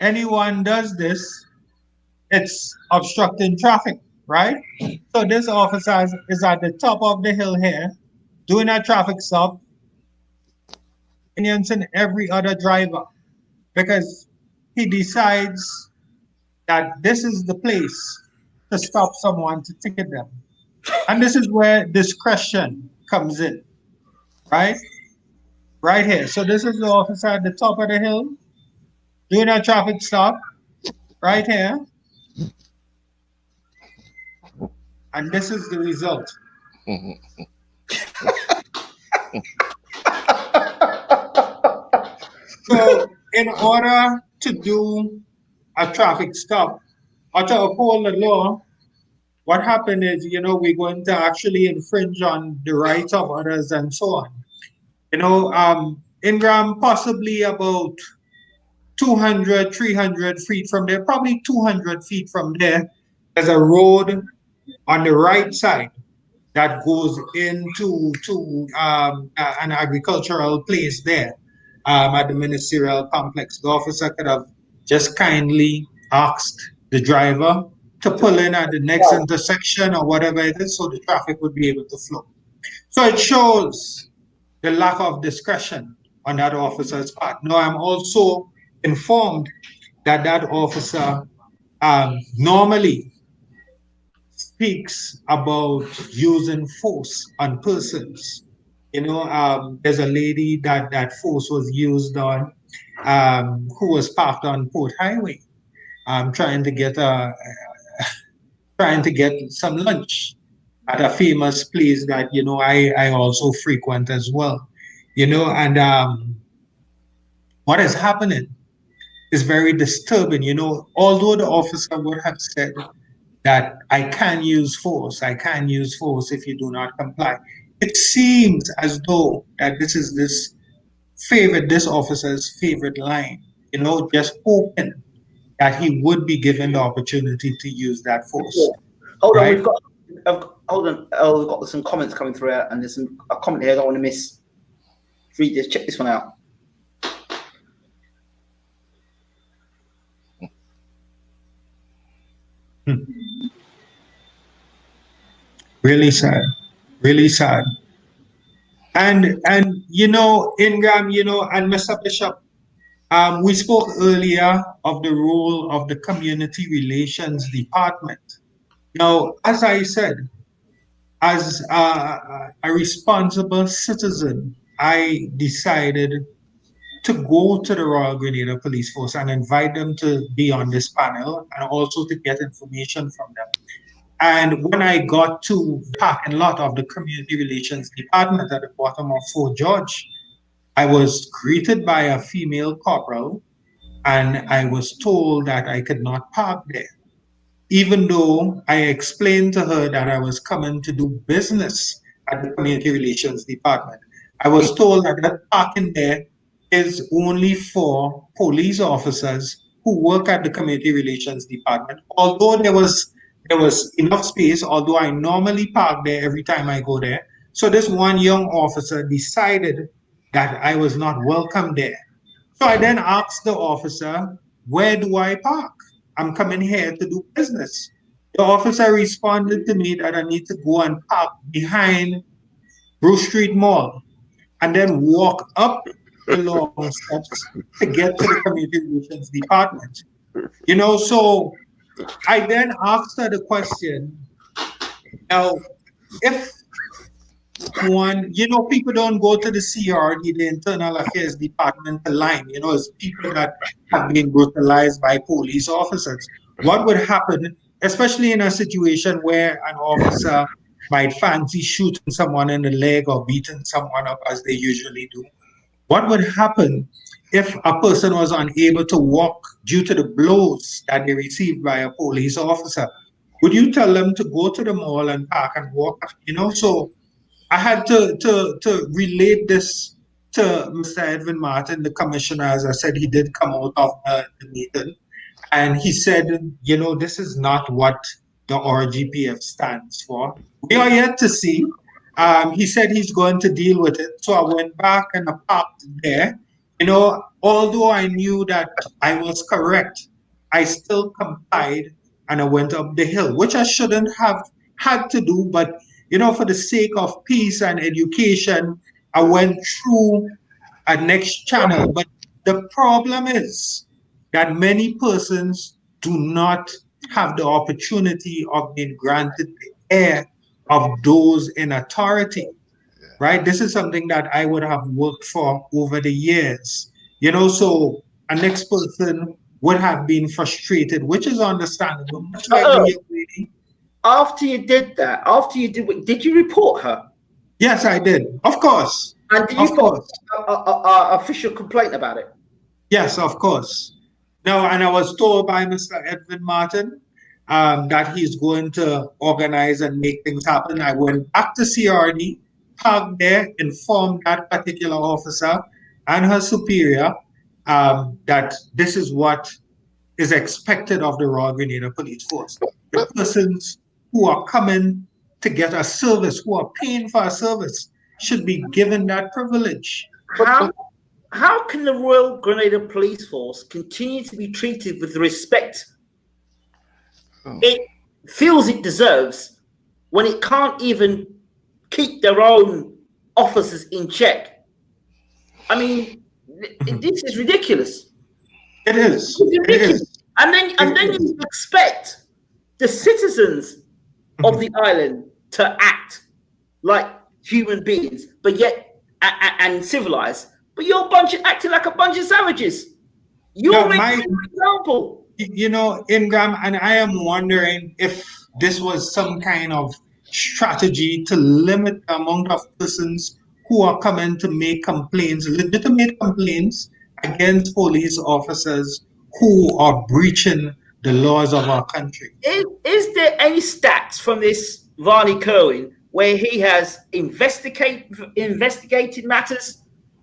anyone does this, it's obstructing traffic, right? So this officer is at the top of the hill here, doing a traffic stop, inconveniencing every other driver because he decides that this is the place to stop someone to ticket them. And this is where discretion comes in, right? Right here. So this is the officer at the top of the hill doing a traffic stop right here. And this is the result. So in order to do a traffic stop or to uphold the law, what happened is, we're going to actually infringe on the rights of others and so on. Ingram, possibly about 200, 300 feet from there, probably 200 feet from there, there's a road on the right side that goes into an agricultural place there at the ministerial complex. The officer could have just kindly asked the driver to pull in at the next intersection or whatever it is so the traffic would be able to flow. So it shows the lack of discretion on that officer's part. Now, I'm also informed that officer normally speaks about using force on persons. There's a lady that force was used on who was parked on Port Highway, trying to get some lunch at a famous place that I also frequent as well. And what is happening is very disturbing. Although the officer would have said that I can use force if you do not comply, it seems as though that this is this officer's favorite line, just hoping that he would be given the opportunity to use that force. Yeah. Hold right? on, we've got some comments coming through, and there's a comment here I don't want to miss. Read this, check this one out. Really sad. And Ingram, and Mr. Bishop, we spoke earlier of the role of the Community Relations Department. Now, as I said, as a responsible citizen, I decided to go to the Royal Grenada Police Force and invite them to be on this panel and also to get information from them. And when I got to the parking lot of the Community Relations Department at the bottom of Fort George, I was greeted by a female corporal, and I was told that I could not park there, even though I explained to her that I was coming to do business at the Community Relations Department. I was told that parking there is only for police officers who work at the Community Relations Department, although there was enough space, although I normally park there every time I go there. So this one young officer decided that I was not welcome there. So I then asked the officer, where do I park? I'm coming here to do business. The officer responded to me that I need to go and park behind Bruce Street Mall and then walk up the long steps to get to the community relations department. So I then asked her the question, now, if people don't go to the CRD, the Internal Affairs Department, line, it's people that have been brutalized by police officers. What would happen, especially in a situation where an officer might fancy shooting someone in the leg or beating someone up as they usually do? What would happen if a person was unable to walk due to the blows that they received by a police officer? Would you tell them to go to the mall and park and walk? So I had to relate this to Mr. Edwin Martin, the commissioner. As I said, he did come out of the meeting. And he said, this is not what the RGPF stands for. We are yet to see. He said he's going to deal with it. So I went back and I parked there. Although I knew that I was correct, I still complied and I went up the hill, which I shouldn't have had to do. But, for the sake of peace and education, I went through a next channel. But the problem is that many persons do not have the opportunity of being granted the air of those in authority, right? This is something that I would have worked for over the years, so a next person would have been frustrated, which is understandable. Much like the young lady. After you did that, did you report her? Yes, I did. Of course. And did you put an official complaint about it? Yes, of course. Now, and I was told by Mr. Edwin Martin that he's going to organize and make things happen. I went back to CRD, parked there, informed that particular officer and her superior that this is what is expected of the Royal Grenada Police Force. The persons who are coming to get a service, who are paying for a service, should be given that privilege. How can the Royal Grenada Police Force continue to be treated with the respect it feels it deserves when it can't even keep their own officers in check? I mean, this is ridiculous. It is. It's ridiculous. It is. And then you expect the citizens of the island to act like human beings, but yet and civilized. But you're acting like a bunch of savages. You're making an example. Ingram, and I am wondering if this was some kind of strategy to limit the amount of persons who are coming to make complaints, legitimate complaints against police officers who are breaching the laws of our country. Is there any stats from this Varney Kerwin where he has investigated matters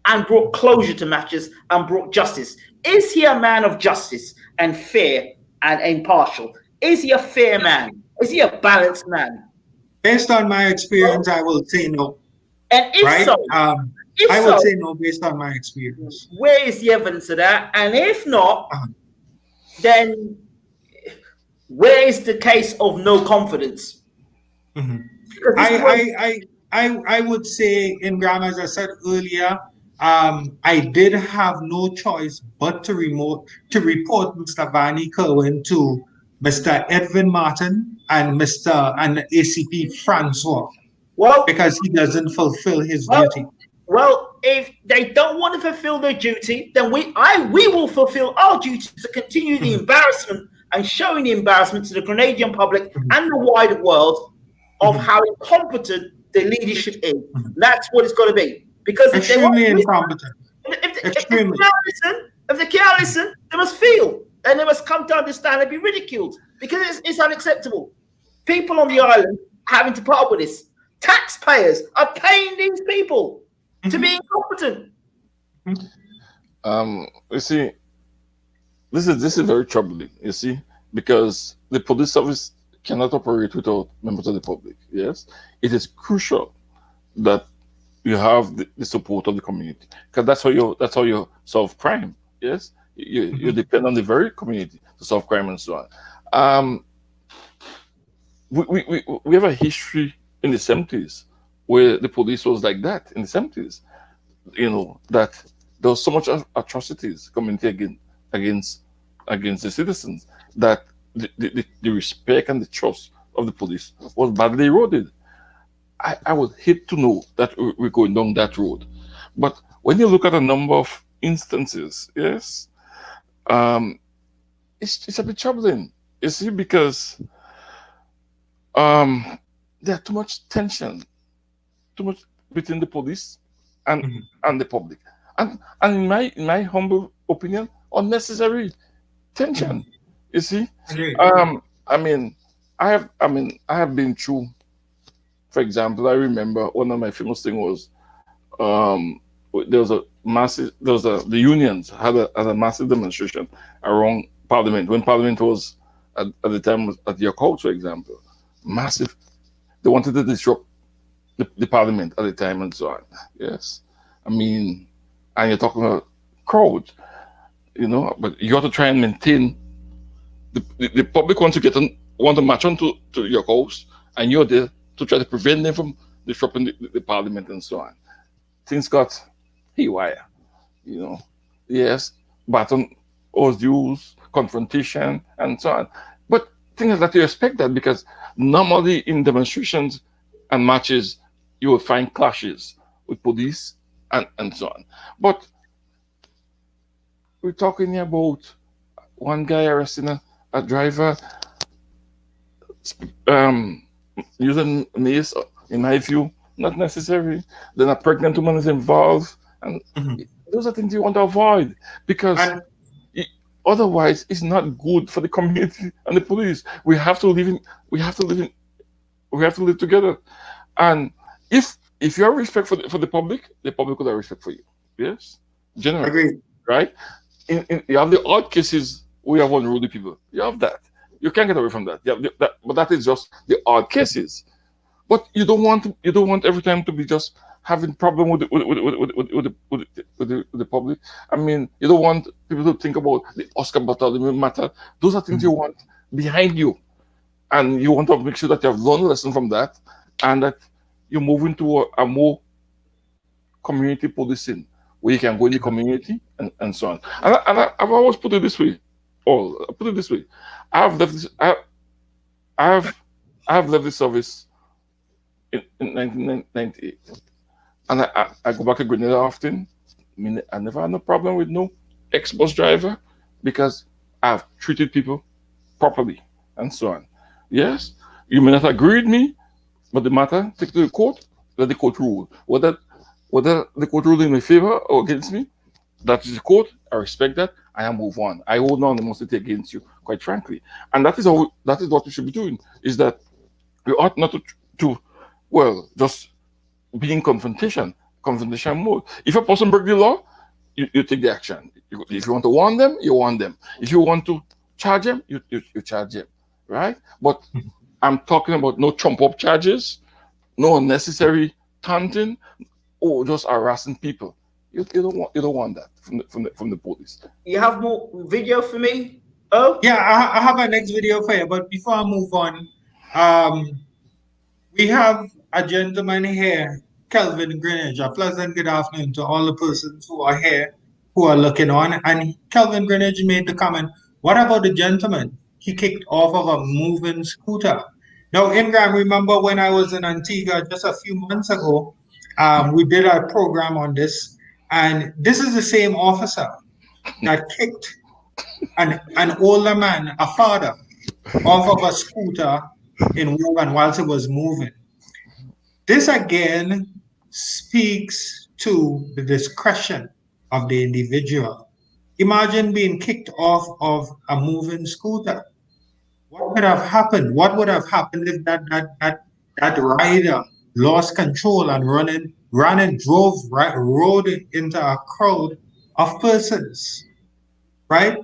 and brought closure to matters and brought justice? Is he a man of justice and fair and impartial? Is he a fair man? Is he a balanced man? Based on my experience, I will say no. And if so, I would say no based on my experience. Where is the evidence of that? And if not, then where is the case of no confidence? Mm-hmm. I would say, Ingram, as I said earlier, I did have no choice but to report Mr. Varney Kerwin to Mr. Edwin Martin and ACP Francois. Well, because he doesn't fulfill his duty. Well, if they don't want to fulfill their duty, then we will fulfill our duty to continue the embarrassment and showing the embarrassment to the Grenadian public and the wider world of how incompetent the leadership is. That's what it's got to be. Because if extremely incompetent. If they can't listen, they must feel. And they must come to understand and be ridiculed. Because it's unacceptable. People on the island having to put up with this. Taxpayers are paying these people to be incompetent. You see, this is very troubling, you see, because the police service cannot operate without members of the public. Yes, it is crucial that you have the support of the community, because that's how you solve crime. Yes, you depend on the very community to solve crime and so on. Um, we have a history in the 70s where the police was like that in the 70s. That there was so much atrocities committed against against the citizens that the respect and the trust of the police was badly eroded. I would hate to know that we're going down that road. But when you look at a number of instances, yes, um, it's a bit troubling. You see, because um, there's too much tension, too much between the police and Mhm. and the public, and in my humble opinion, unnecessary tension. You see, Agreed. I mean, I have been through. For example, I remember one of my famous thing was um, there was a massive there was a the unions had a massive demonstration around Parliament when Parliament was at the time was at your court, for example, massive. They wanted to disrupt the Parliament at the time and so on. Yes, I mean, and you're talking about crowds, but you have to try and maintain the public wants to want to match on to your cause, and you're there to try to prevent them from disrupting the Parliament and so on. Things got haywire, you know. Yes, baton was used, confrontation, and so on. But things like that you expect that because normally in demonstrations and marches you will find clashes with police and so on. But we're talking about one guy arresting a driver um, using mace, in my view, not necessary. Then a pregnant woman is involved, and Mhm. those are things you want to avoid because And it, otherwise it's not good for the community and the police. We have to live in. We have to live in. We have to live together. And if you have respect for the public will have respect for you. Yes, generally, agreed. right? You have the odd cases where you have unruly people. You have that. You can't get away from that. You have but that is just the odd cases. But you don't want every time to be just having problem with the public. I mean, you don't want people to think about the Oscar Bartholomew matter. Those are things you Mhm. want behind you, and you want to make sure that you have learned a lesson from that, and that you move into a more community policing where you can go in the community and so on. I've always put it this way. I put it this way. I've left this, I've I've left the service in 1998, and I go back to Grenada often. I mean, I never had no problem with no ex-bus driver because I've treated people properly and so on. Yes, you may not agree with me, but the matter take to the court. Let the court rule. Whether the court rule in my favor or against me, that is the court. I respect that. I move on. I hold on the most against you, quite frankly. And that is what we should be doing. Is that we ought not to just be in confrontation mode. If a person break the law, you take the action. If you want to warn them, you warn them. If you want to charge them, you charge them. Right? But I'm talking about no trump up charges, no unnecessary taunting, or just harassing people. You don't want that from the police. You have more video for me? Oh, Yeah, I have a next video for you, but before I move on, um, we have a gentleman here, Kelvin Greenwich. A pleasant good afternoon to all the persons who are here, who are looking on. And Kelvin Greenwich made the comment, what about the gentleman? He kicked off of a moving scooter. Now, Ingram, remember when I was in Antigua just a few months ago, we did a program on this, and this is the same officer that kicked an older man, a father, off of a scooter in Wogan whilst it was moving. This again speaks to the discretion of the individual. Imagine being kicked off of a moving scooter. What could have happened? What would have happened if that rider lost control and rode into a crowd of persons, right?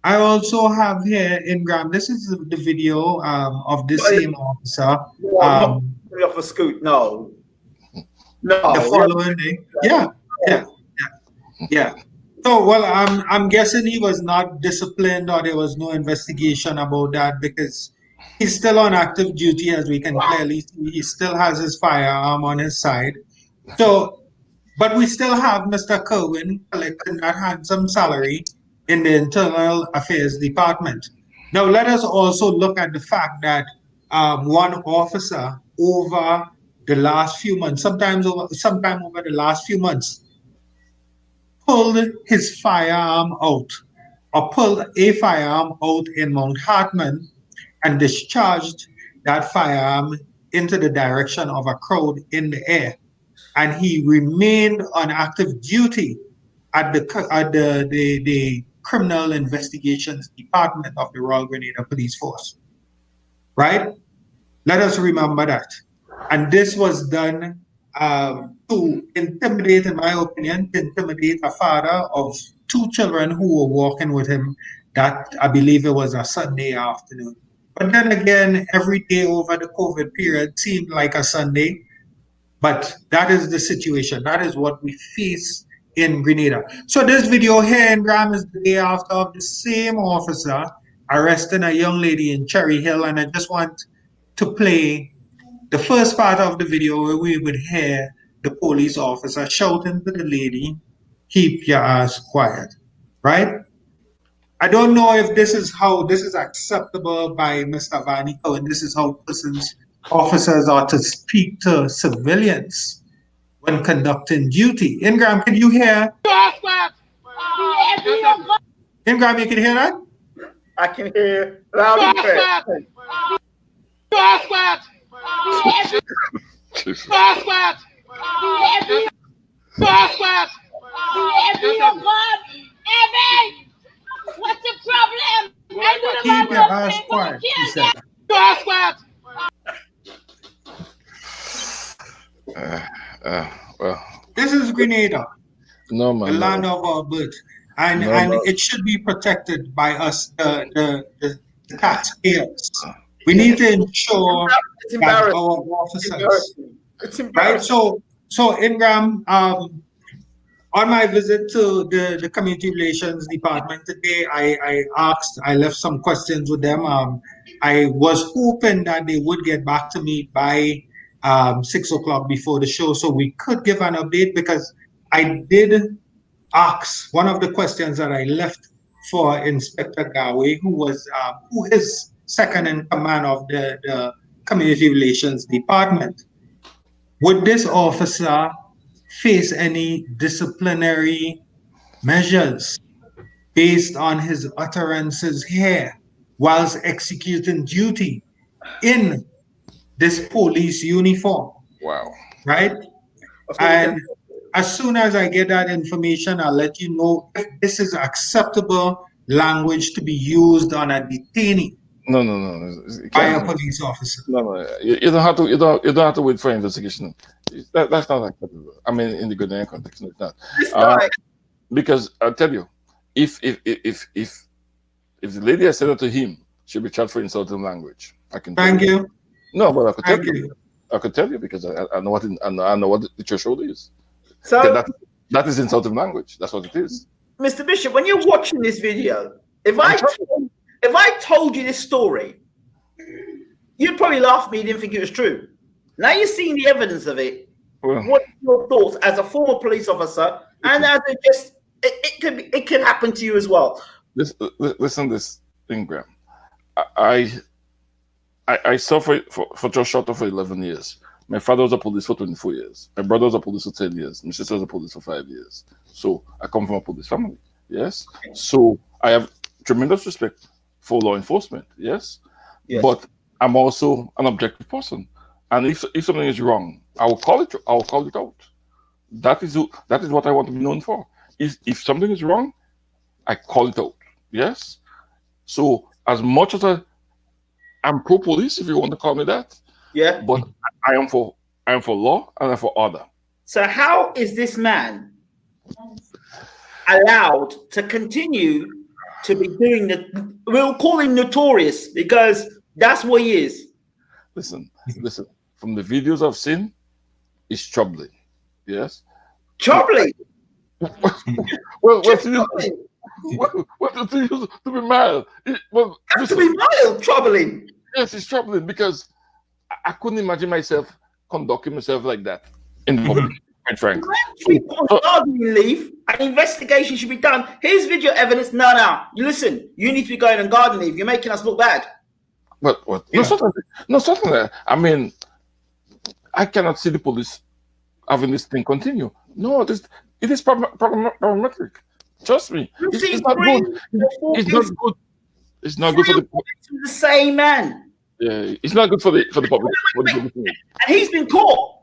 I also have here in Graham. This is the video of this same officer. no, not Um, off a scoot. No. No. The following day. Yeah. So, well, I'm guessing he was not disciplined or there was no investigation about that because he's still on active duty, as we can clearly see. He still has his firearm on his side. So, but we still have Mr. Kerwin collecting that handsome salary in the Internal Affairs Department. Now, let us also look at the fact that one officer over the last few months, sometime over the last few months, pulled his firearm out or pulled a firearm out in Mount Hartman and discharged that firearm into the direction of a crowd in the air. And he remained on active duty at the Criminal Investigations Department of the Royal Grenada Police Force. Right? Let us remember that. And this was done to intimidate, in my opinion, to intimidate a father of two children who were walking with him. That I believe it was a Sunday afternoon. But then again, every day over the COVID period seemed like a Sunday. But that is the situation. That is what we face in Grenada. So this video here in Graham is the day after of the same officer arresting a young lady in Cherry Hill. And I just want to play the first part of the video where we would hear the police officer shouting to the lady, "Keep your ass quiet," right? I don't know if this is acceptable by Mr. Vanico, and this is how officers are to speak to civilians when conducting duty. Ingram, can you hear? Ingram, you can hear that? I can hear loud and clear. What's the problem? Keep your ass quiet, he said. Well, this is Grenada, no, man, the land of our birth, and it should be protected by us, the taxpayers. We need to ensure that our officers, right? So Ingram, on my visit to the Community Relations Department today, I left some questions with them. I was hoping that they would get back to me by 6 o'clock before the show so we could give an update, because I did ask one of the questions that I left for Inspector Gawe, who is second in command of the Community Relations Department. Would this officer face any disciplinary measures based on his utterances here whilst executing duty in this police uniform? wow. Right? And as soon as I get that information, I'll let you know if this is acceptable language to be used on a detainee. No. By a police officer. No. You don't have to. You don't have to wait for investigation. That's not acceptable. I mean, in the Ghanaian context, it's not. Because I'll tell you, if the lady has said that to him, she'll be charged for insulting language. I can. Thank you. No, but I could tell you. I could tell you because I know what I know what the threshold is. So that is insulting language. That's what it is. Mr. Bishop, when you're watching this video, if I told you this story, you'd probably laugh at me. You didn't think it was true. Now you're seeing the evidence of it. Well, What are your thoughts as a former police officer, and as it could happen to you as well? Listen, this thing, Graham. I suffered for just short of 11 years. My father was a police for 24 years. My brother was a police for 10 years. My sister was a police for 5 years. So I come from a police family. Yes. So I have tremendous respect for law enforcement. Yes. But I'm also an objective person. And if something is wrong, I will call it out. That is what I want to be known for. If something is wrong, I call it out. Yes. So as much as I'm pro police, if you want to call me that. Yeah. But I am for law and I'm for order. So how is this man allowed to continue to be doing we'll call him notorious because that's what he is. Listen. From the videos I've seen, it's troubling. Yes. Troubling. Well, Just to be mild. to be mild, troubling. Yes, it's troubling because I couldn't imagine myself conducting myself like that in the public, quite frankly. Should be put on gardening leave. An investigation should be done. Here's video evidence. No. You listen. You need to be going on garden leave. You're making us look bad. But what? Yeah. No, certainly. I mean, I cannot see the police having this thing continue. No, it is problematic. Trust me. It's not good. It's not good. It's not good for the same man. Yeah, it's not good for the public. And he's been caught.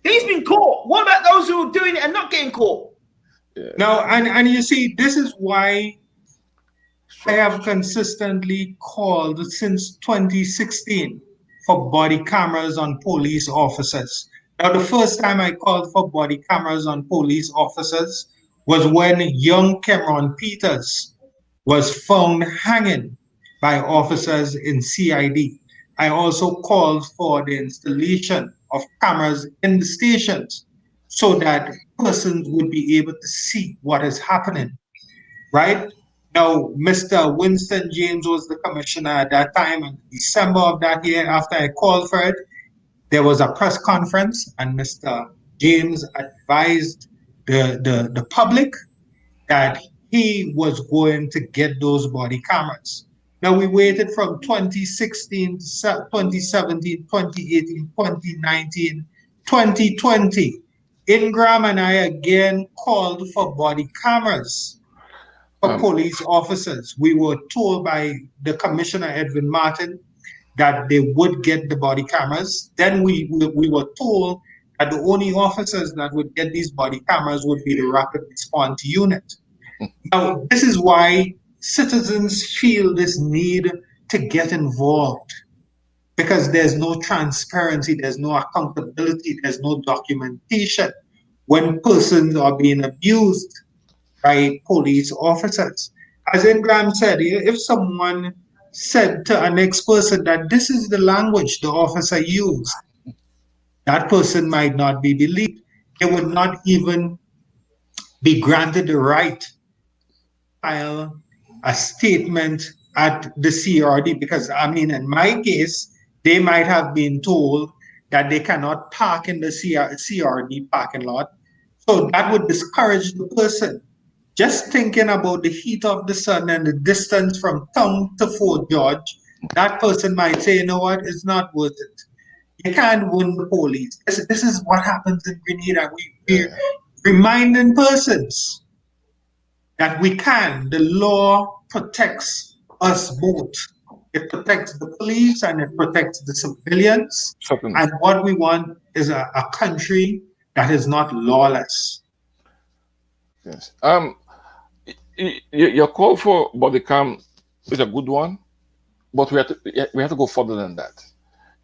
He's been caught. What about those who are doing it and not getting caught? Yeah. No, and you see, this is why I have consistently called since 2016 for body cameras on police officers. Now, the first time I called for body cameras on police officers was when young Cameron Peters was found hanging by officers in CID. I also called for the installation of cameras in the stations so that persons would be able to see what is happening, right? Now, Mr. Winston James was the commissioner at that time. In December of that year, after I called for it, there was a press conference, and Mr. James advised the public that he was going to get those body cameras. Now, we waited from 2016, 2017, 2018, 2019, 2020. Ingram and I again called for body cameras for police officers. We were told by the Commissioner, Edwin Martin, that they would get the body cameras. Then we were told that the only officers that would get these body cameras would be the rapid response unit. Now, this is why citizens feel this need to get involved, because there's no transparency, there's no accountability, there's no documentation when persons are being abused by police officers. As Ingram said, if someone said to an next person that this is the language the officer used, that person might not be believed. They would not even be granted the right to file a statement at the CRD, because, I mean, in my case, they might have been told that they cannot park in the CRD parking lot. So that would discourage the person. Just thinking about the heat of the sun and the distance from town to Fort George, that person might say, you know what, it's not worth it. You can't win the police. This is what happens in Grenada. We're reminding persons that we can. The law protects us both. It protects the police and it protects the civilians. And what we want is a country that is not lawless. Yes. Your call for body cam is a good one, but we have to go further than that.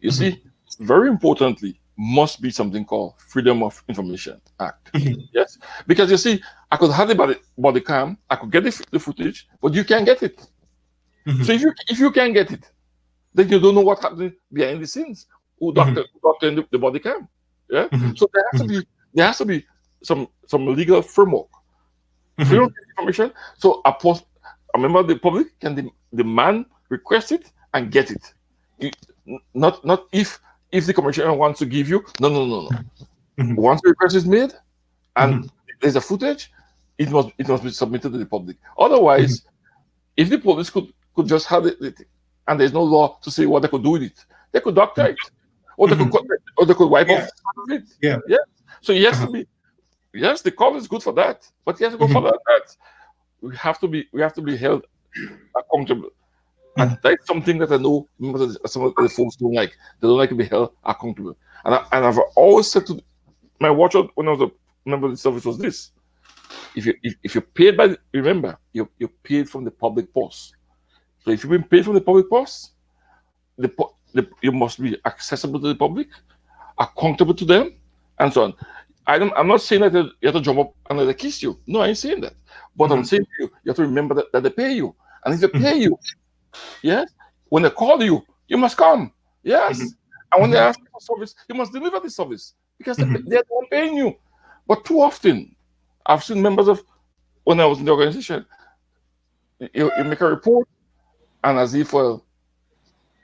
You see, very importantly, must be something called Freedom of Information Act. Yes, because you see, I could have the body cam, I could get the footage, but you can't get it. So if you can't get it, then you don't know what happened behind the scenes. Who doctored the body cam? Yeah. So there has to be some legal framework. Freedom of information. So a member of the public can demand, request it, and get it. Not if the commissioner wants to give you. No. Once the request is made and there's a footage, it must be submitted to the public. Otherwise, if the police could just have it, and there's no law to say what they could do with it, they could doctor it, or they could wipe off it. Yeah. So it has to be. Yes, the call is good for that, but you have to go further than that. We have to be held accountable. And that's something that I know some of the folks don't like. They don't like to be held accountable. And I've always said to my watcher when I was a member of the service was this: if you're paid remember, you're paid from the public purse. So if you've been paid from the public purse, you must be accessible to the public, accountable to them, and so on. I'm not saying that you have to jump up and they kiss you. No, I ain't saying that. But I'm saying to you have to remember that they pay you. And if they pay you, yes, when they call you, you must come. Yes. And when they ask you for service, you must deliver the service. because they're the one paying you. But too often, I've seen members of, when I was in the organization, you make a report, and as if, well,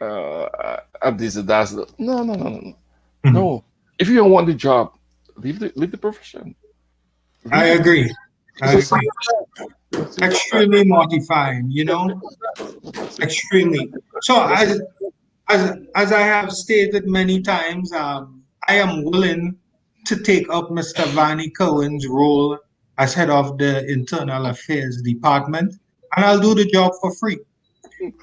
this and that. No, no, no, no, no. Mhm. No. If you don't want the job, leave the profession. I Leave it. agree. I It's as agree. simple as that. It's simple as that. Extremely mortifying, extremely. So Just as I have stated many times, I am willing to take up Mr. Vanny Cohen's role as head of the Internal Affairs Department, and I'll do the job for free,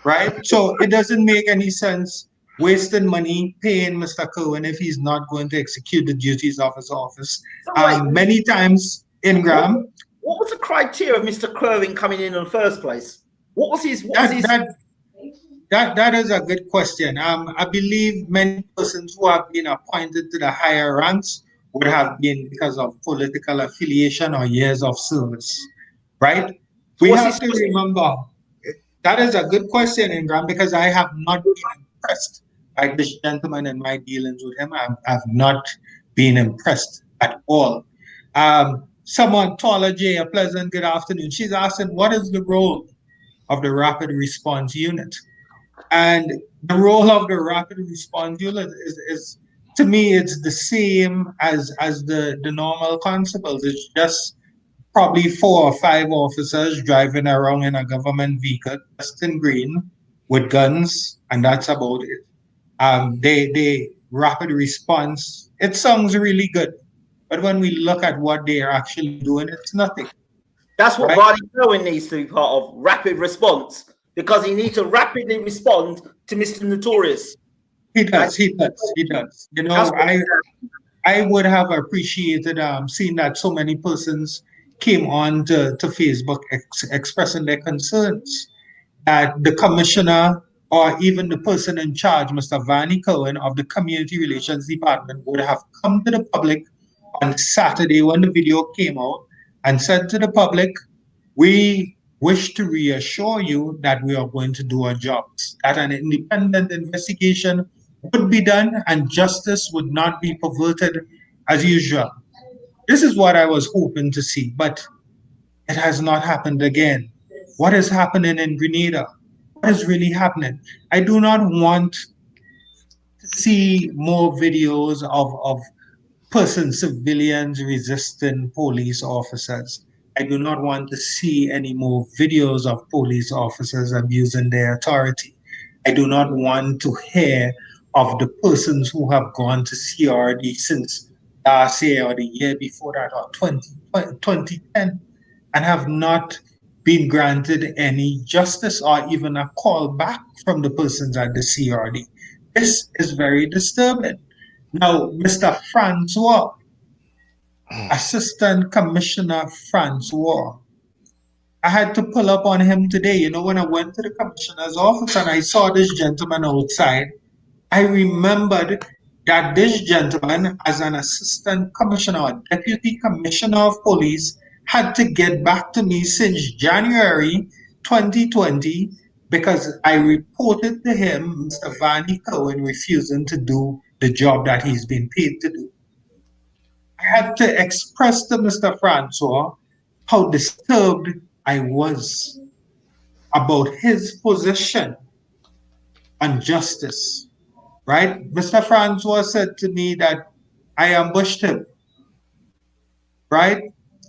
right? So it doesn't make any sense wasting money paying Mr. Cohen if he's not going to execute the duties of his office. So wait, Many times, what, Ingram, what was the criteria of Mr. Crowing coming in the first place? What was his? that is a good question. I believe many persons who have been appointed to the higher ranks would have been because of political affiliation or years of service, right? We What's have his? to remember that is a good question, Ingram, because I have not been impressed by this gentleman in my dealings with him. I've not been impressed at all. Someone, Taller J, a pleasant good afternoon. She's asking, what is the role of the Rapid Response Unit? And the role of the rapid response unit is to me, it's the same as the normal constables. It's just probably 4 or 5 officers driving around in a government vehicle, dressed in green, with guns, and that's about it. They rapid response. It sounds really good, but when we look at what they are actually doing, it's nothing. That's what Right? Barney Cohen needs to be part of, rapid response, because he needs to rapidly respond to Mr. Notorious. He does. He does. He does. I would have appreciated seeing that so many persons came on to Facebook expressing their concerns that the commissioner or even the person in charge, Mr. Vanny Cohen of the Community Relations Department, would have come to the public on Saturday when the video came out and said to the public, we wish to reassure you that we are going to do our jobs, that an independent investigation would be done and justice would not be perverted as usual. This is what I was hoping to see, but it has not happened again. What is happening in Grenada? What is really happening? I do not want to see more videos of civilians resisting police officers. I do not want to see any more videos of police officers abusing their authority. I do not want to hear of the persons who have gone to CRD since last year or the year before that or 2010 and have not been granted any justice or even a call back from the persons at the CRD. This is very disturbing. Now, Mr. Francois, Assistant Commissioner Francois, I had to pull up on him today. When I went to the commissioner's office and I saw this gentleman outside, I remembered that this gentleman, as an assistant commissioner or deputy commissioner of police, had to get back to me since January 2020 because I reported to him Mr. Vanny Cohen refusing to do the job that he's been paid to do. I had to express to Mr. Francois how disturbed I was about his position on justice, right? Mr. Francois said to me that I ambushed him, right?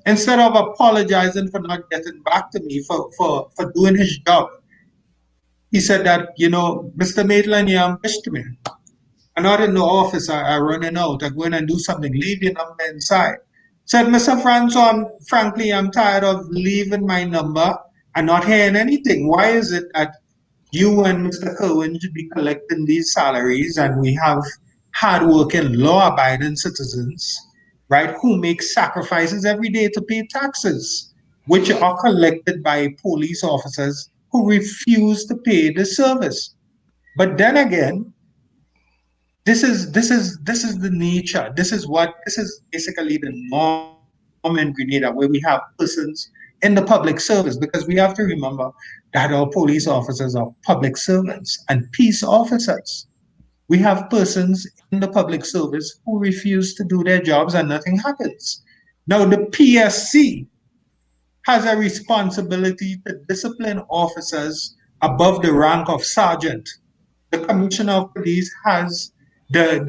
Instead of apologizing for not getting back to me for doing his job, he said that, Mr. Maitland, you ambushed me. I'm not in the office, I running out, I go in and do something, leave your number inside. Said, Mr. Francois, frankly, I'm tired of leaving my number and not hearing anything. Why is it that you and Mr. Cohen should be collecting these salaries and we have hardworking, law-abiding citizens, right, who make sacrifices every day to pay taxes, which are collected by police officers who refuse to pay the service. But then again, this is the nature. This is basically the norm in Grenada, where we have persons in the public service, because we have to remember that our police officers are public servants and peace officers. We have persons in the public service who refuse to do their jobs and nothing happens. Now, the PSC has a responsibility to discipline officers above the rank of sergeant. The commissioner of police has the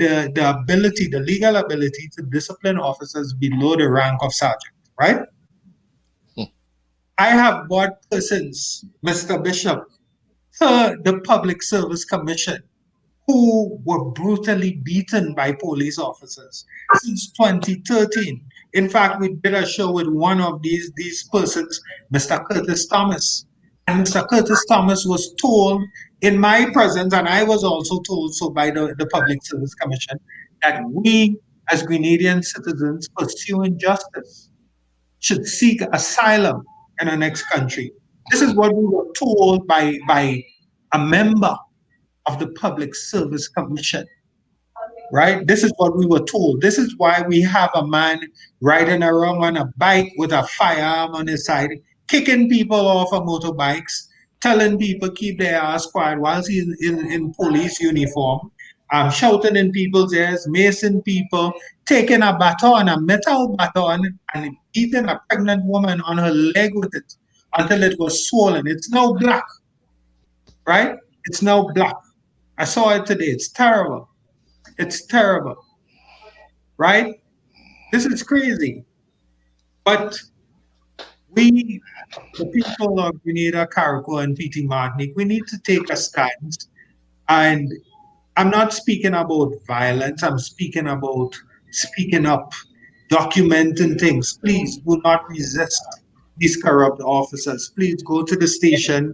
ability, the legal ability to discipline officers below the rank of sergeant, right? I have brought persons, Mr. Bishop, to the Public Service Commission who were brutally beaten by police officers since 2013. In fact, we did a show with one of these persons, Mr. Curtis Thomas. And Mr. Curtis Thomas was told in my presence, and I was also told so by the Public Service Commission, that we as Grenadian citizens pursuing justice should seek asylum in the next country. This is what we were told by a member of the Public Service Commission, right? This is what we were told. This is why we have a man riding around on a bike with a firearm on his side, kicking people off of motorbikes, telling people keep their ass quiet whilst he's in police uniform, shouting in people's ears, macing people, taking a baton, a metal baton, and beating a pregnant woman on her leg with it until it was swollen. It's now black, right? It's now black. I saw it today. It's terrible. It's terrible, right? This is crazy. But we, the people of Grenada, Carriacou, and PT Martinique, we need to take a stance. And I'm not speaking about violence. I'm speaking about speaking up, documenting things. Please do not resist these corrupt officers. Please go to the station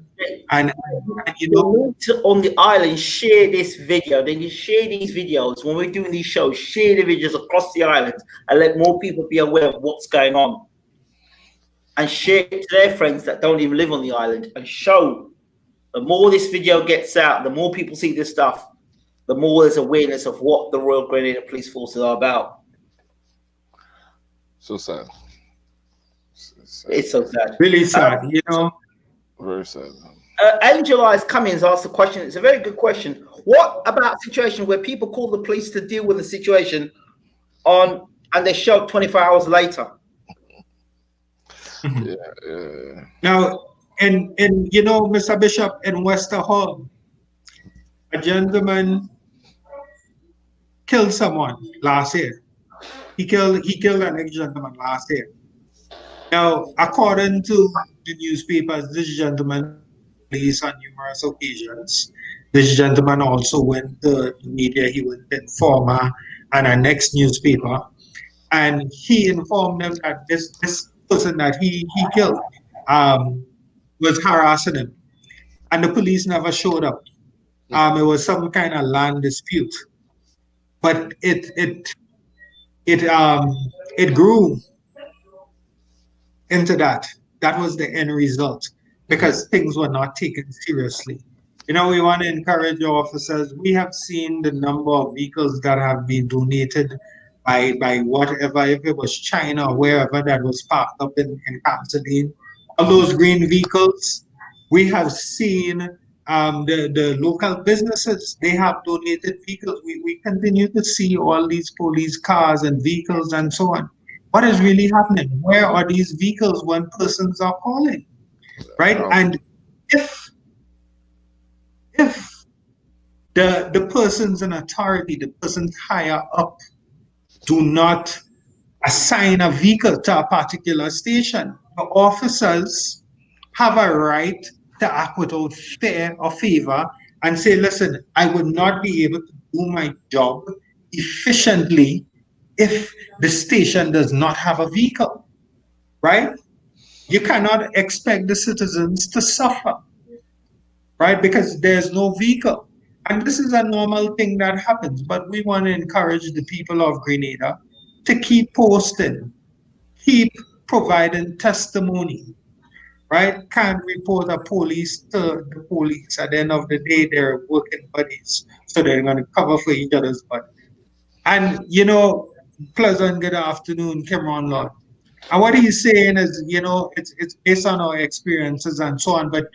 and you know. We need to, on the island, share this video. Then you share these videos when we're doing these shows. Share the videos across the island and let more people be aware of what's going on. And share it to their friends that don't even live on the island and show. The more this video gets out, the more people see this stuff, the more there's awareness of what the Royal Grenada Police Forces are about. So sad. It's so sad. Really sad, you know. Very sad. Angel Eyes Cummings asked a question. It's a very good question. What about a situation where people call the police to deal with the situation and they show up 24 hours later? Yeah. Now, and you know, Mr. Bishop, in Wester Hall, a gentleman killed someone last year. He killed an ex-gentleman last year. Now, according to the newspapers, this gentleman released on numerous occasions. This gentleman also went to the media. He went to Informer and a next newspaper, and he informed them that this person that he killed was harassing him, and the police never showed up. It was some kind of land dispute, but it grew into that. That was the end result because things were not taken seriously. You know, we want to encourage officers. We have seen the number of vehicles that have been donated by whatever, if it was China or wherever that was parked up in Camden. All those green vehicles, we have seen the local businesses, they have donated vehicles. We continue to see all these police cars and vehicles and so on. What is really happening? Where are these vehicles when persons are calling, right? And if the persons in authority, the persons higher up, do not assign a vehicle to a particular station, the officers have a right to act without fear or favor and say, listen, I would not be able to do my job efficiently if the station does not have a vehicle, right? You cannot expect the citizens to suffer, right? Because there's no vehicle. And this is a normal thing that happens, but we want to encourage the people of Grenada to keep posting, keep providing testimony, right? Can't report a police to the police. At the end of the day, they're working buddies, so they're going to cover for each other's butt. And, you know, pleasant good afternoon, Cameron Lord. And what he's saying is, you know, it's based on our experiences and so on, but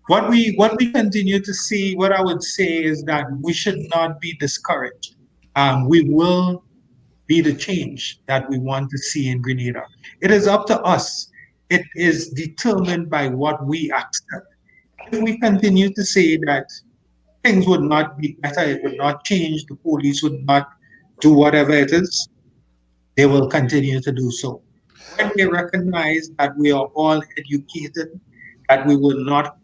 what we continue to see, what I would say is that we should not be discouraged. We will be the change that we want to see in Grenada. It is up to us. It is determined by what we accept. If we continue to say that things would not be better, it would not change, the police would not do whatever it is, they will continue to do so. When they recognize that we are all educated, that we will not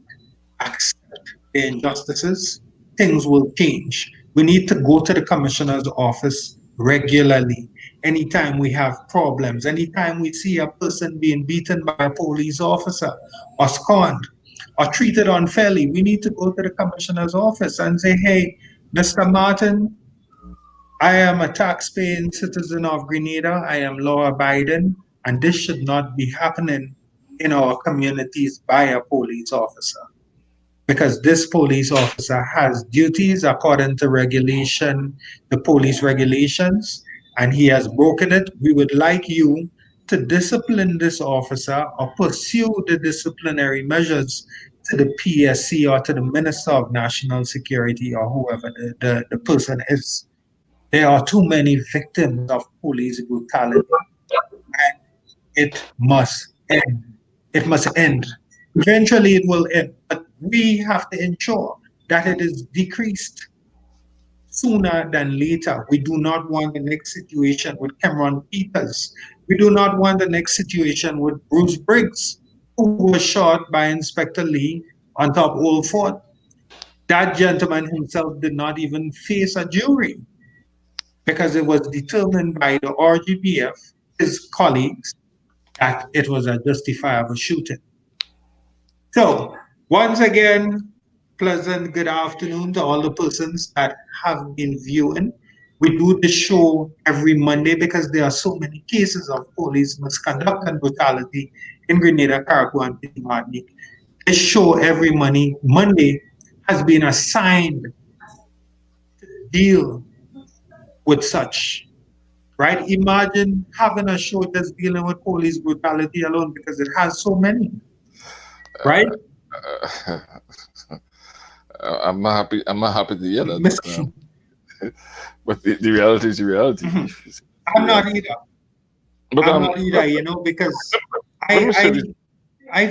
accept the injustices, things will change. We need to go to the commissioner's office regularly. Anytime we have problems, anytime we see a person being beaten by a police officer or scorned or treated unfairly, we need to go to the commissioner's office and say, hey, Mr. Martin, I am a tax-paying citizen of Grenada. I am law-abiding, and this should not be happening in our communities by a police officer, because this police officer has duties according to regulation, the police regulations, and he has broken it. We would like you to discipline this officer or pursue the disciplinary measures to the PSC or to the Minister of National Security or whoever the person is. There are too many victims of police brutality, and it must end. It must end. Eventually, it will end. But we have to ensure that it is decreased sooner than later. We do not want the next situation with Cameron Peters. We do not want the next situation with Bruce Briggs, who was shot by Inspector Lee on top Old Fort. That gentleman himself did not even face a jury because it was determined by the RGPF, his colleagues, that it was a justifiable shooting. So, once again, pleasant good afternoon to all the persons that have been viewing. We do this show every Monday because there are so many cases of police misconduct and brutality in Grenada, Carriacou, and Martinique. This show every Monday has been assigned to deal with such, right? Imagine having a show that's dealing with police brutality alone because it has so many, right? I'm not happy. I'm not happy to hear that. But the reality is the reality. I'm not either. But I'm not either, you know, because I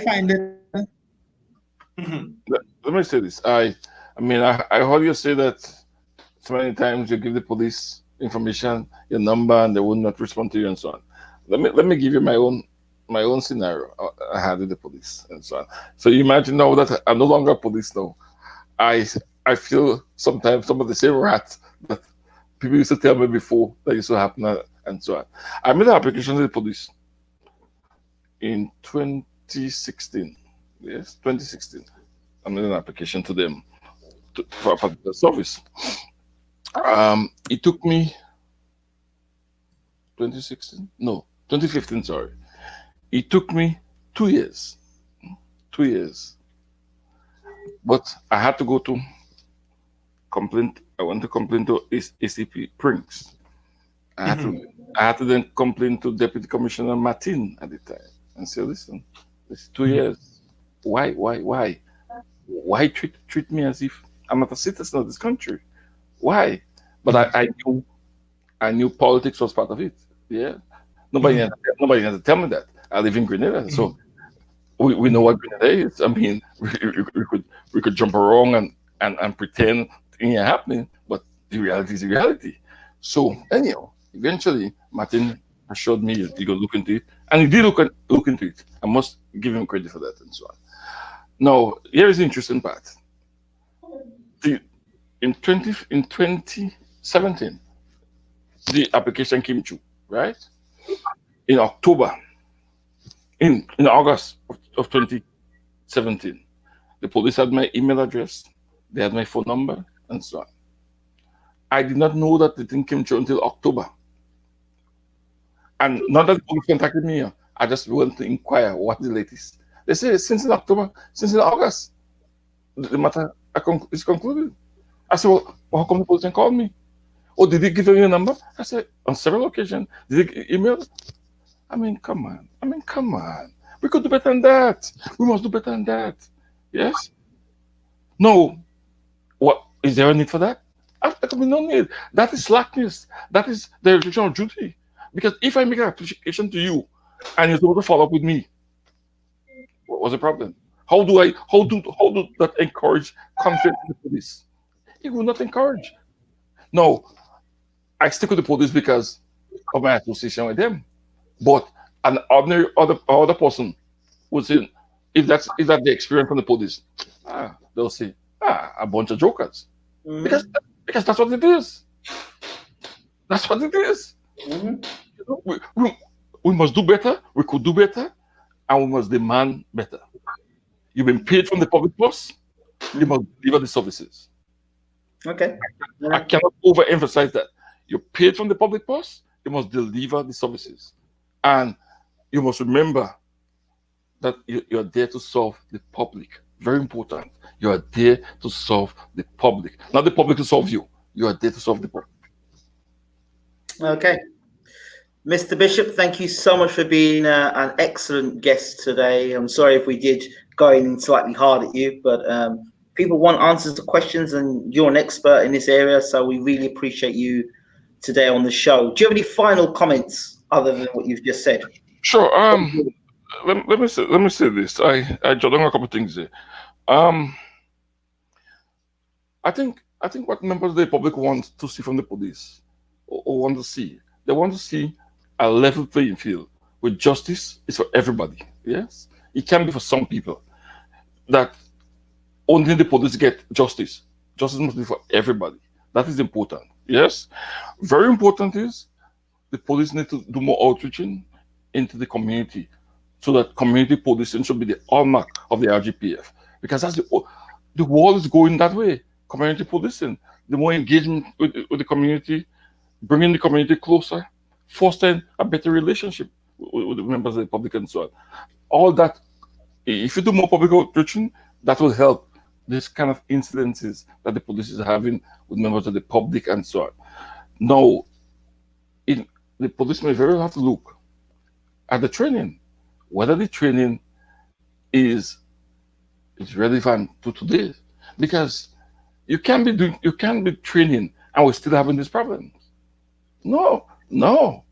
find it. Let me say this. I mean, I heard you say that so many times you give the police information, your number, and they will not respond to you and so on. Let me give you my own scenario I had with the police and so on. So you imagine now that I'm no longer police now. I feel sometimes some of the same rats that people used to tell me before that used to happen and so on. I made an application to the police in 2016. Yes, 2016. I made an application to them for a particular service. It took me 2016? No, 2015, sorry. It took me 2 years. 2 years. But I had to go to complaint. I went to complain to ACP Prinks. I had to then complain to Deputy Commissioner Martin at the time and say, listen, it's 2 years. Why treat me as if I'm not a citizen of this country? Why? But I knew politics was part of it. Yeah. Nobody had to tell me that. I live in Grenada, so we know what Grenada is. I mean, we could jump around and pretend things are happening, but the reality is the reality. So anyhow, eventually Martin assured me he could look into it, and he did look into it. I must give him credit for that and so on. Now, here is the interesting part. In 2017, the application came through, right? In October, in August of 2017, the police had my email address, they had my phone number, and so on. I did not know that the thing came through until October. And not that the police contacted me, I just went to inquire what the latest. They say since in August, the matter is concluded. I said, well, how come the police didn't call me? Oh, did he give you a number? I said, on several occasions. Did he email? I mean, come on. We could do better than that. We must do better than that. Yes? No, what is there a need for that? There can be no need. That is slackness. That is the restriction of duty. Because if I make an application to you and you're supposed to follow up with me, what was the problem? How do that encourage confidence in the police? It will not encourage. No, I stick with the police because of my association with them. But an ordinary other person would say, if that's the experience from the police, they'll say, a bunch of jokers. Because Mhm. because that's what it is. That's what it is. Mhm. You know, we must do better. We could do better, and we must demand better. You've been paid from the public purse. You must deliver the services. Okay. I Yeah. cannot overemphasize that. You're paid from the public purse. You must deliver the services, and you must remember that you're there to serve the public. Very important. You are there to serve the public, not the public to serve you. You are there to serve the public. Okay. Mr. Bishop, thank you so much for being an excellent guest today. I'm sorry if we did go in slightly hard at you, but people want answers to questions, and you're an expert in this area, so we really appreciate you today on the show. Do you have any final comments other than what you've just said? Sure. Let me say this. I jot down a couple of things there. Um, I think what members of the public want to see from the police, or want to see, they want to see a level playing field where justice is for everybody. Yes, it can be for some people that only the police get justice. Justice must be for everybody. That is important. Yes, very important is the police need to do more outreaching into the community, so that community policing should be the hallmark of the RGPF, because the world is going that way. Community policing, the more engagement with the community, bringing the community closer, fostering a better relationship with the members of the public and so on. All that, if you do more public outreaching, that will help this kind of incidences that the police is having with members of the public and so on. Now, the police may very well have to look at the training, whether the training is is relevant to today, because you can't be training and we're still having these problems. No, no,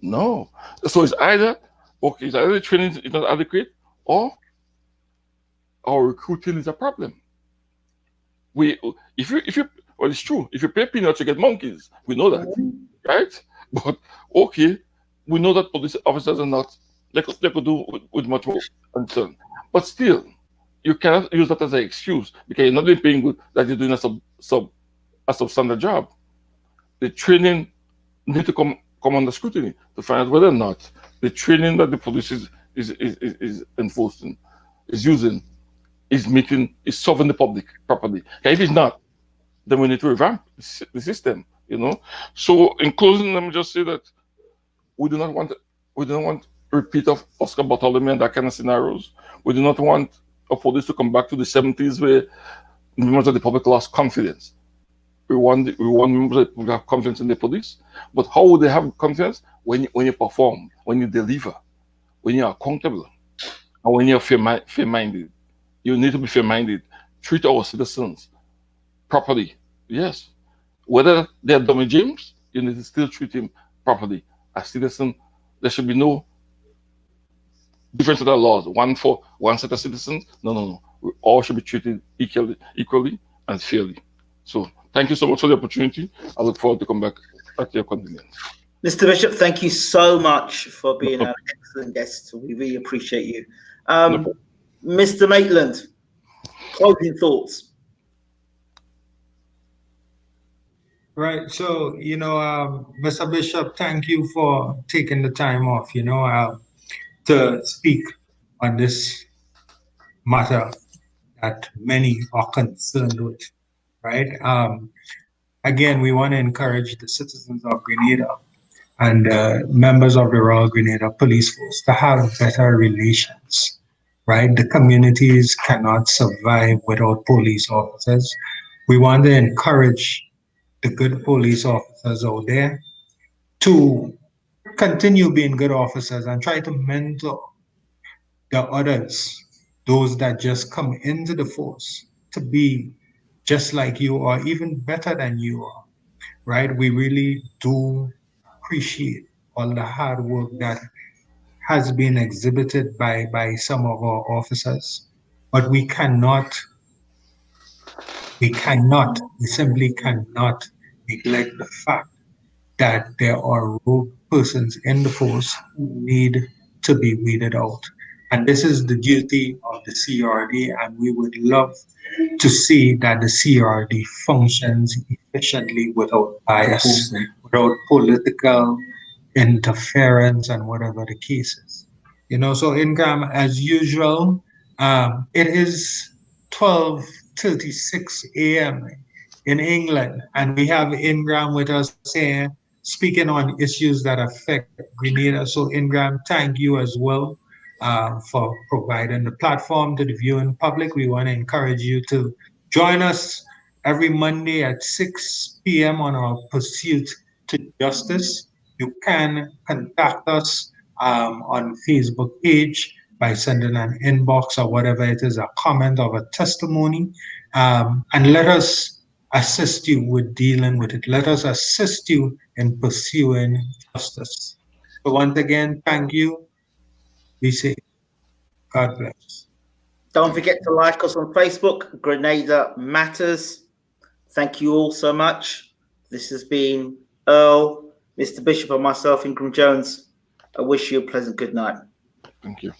no. So it's either okay, it's either the training is not adequate, or our recruiting is a problem. We if you well, it's true. If you pay peanuts, you get monkeys. We know that, right? But okay, we know that police officers are not, they could do with much more concern. But still, you cannot use that as an excuse because you're not being paying good, that you're doing a substandard job. The training need to come under scrutiny to find out whether or not the training that the police is enforcing, is using, is serving the public properly. Okay, if it's not, then we need to revamp the system. So in closing, let me just say that we do not want we do not want a repeat of Oscar Bartholomew and that kind of scenarios. We do not want a police to come back to the 70s where members of the public lost confidence. We want members to have confidence in the police, but how would they have confidence when you perform, when you deliver, when you are accountable, and when you're fair-minded? You need to be fair-minded. Treat our citizens properly. Yes, whether they're Dummy James, you need to still treat him properly. As citizen, there should be no difference in the laws. One for one set of citizens. No, no, no. We all should be treated equally and fairly. So thank you so much for the opportunity. I look forward to come back at your convenience. Mr. Bishop, thank you so much for being an excellent guest. We really appreciate you. Mr. Maitland, closing thoughts. Right. So, Mr. Bishop, thank you for taking the time off, to speak on this matter that many are concerned with, right? Again, we want to encourage the citizens of Grenada and members of the Royal Grenada Police Force to have better relations, right? The communities cannot survive without police officers. We want to encourage the good police officers out there to continue being good officers and try to mentor the others, those that just come into the force, to be just like you or even better than you are, right? We really do appreciate all the hard work that has been exhibited by some of our officers, but we simply cannot neglect the fact that there are rogue persons in the force who need to be weeded out. And this is the duty of the CRD, and we would love to see that the CRD functions efficiently without bias, without political interference, and whatever the case is. So Ingram, as usual, it is 12:36 a.m. in England, and we have Ingram with us here speaking on issues that affect Grenada. So Ingram, thank you as well for providing the platform to the viewing public. We want to encourage you to join us every Monday at 6 p.m. on our pursuit to justice. You can contact us on Facebook page by sending an inbox or whatever it is, a comment or a testimony, and let us assist you with dealing with it. Let us assist you in pursuing justice. So once again, thank you. Be safe. God bless. Don't forget to like us on Facebook, Grenada Matters. Thank you all so much. This has been Earl, Mr. Bishop, and myself, Ingram Jones. I wish you a pleasant good night. Thank you.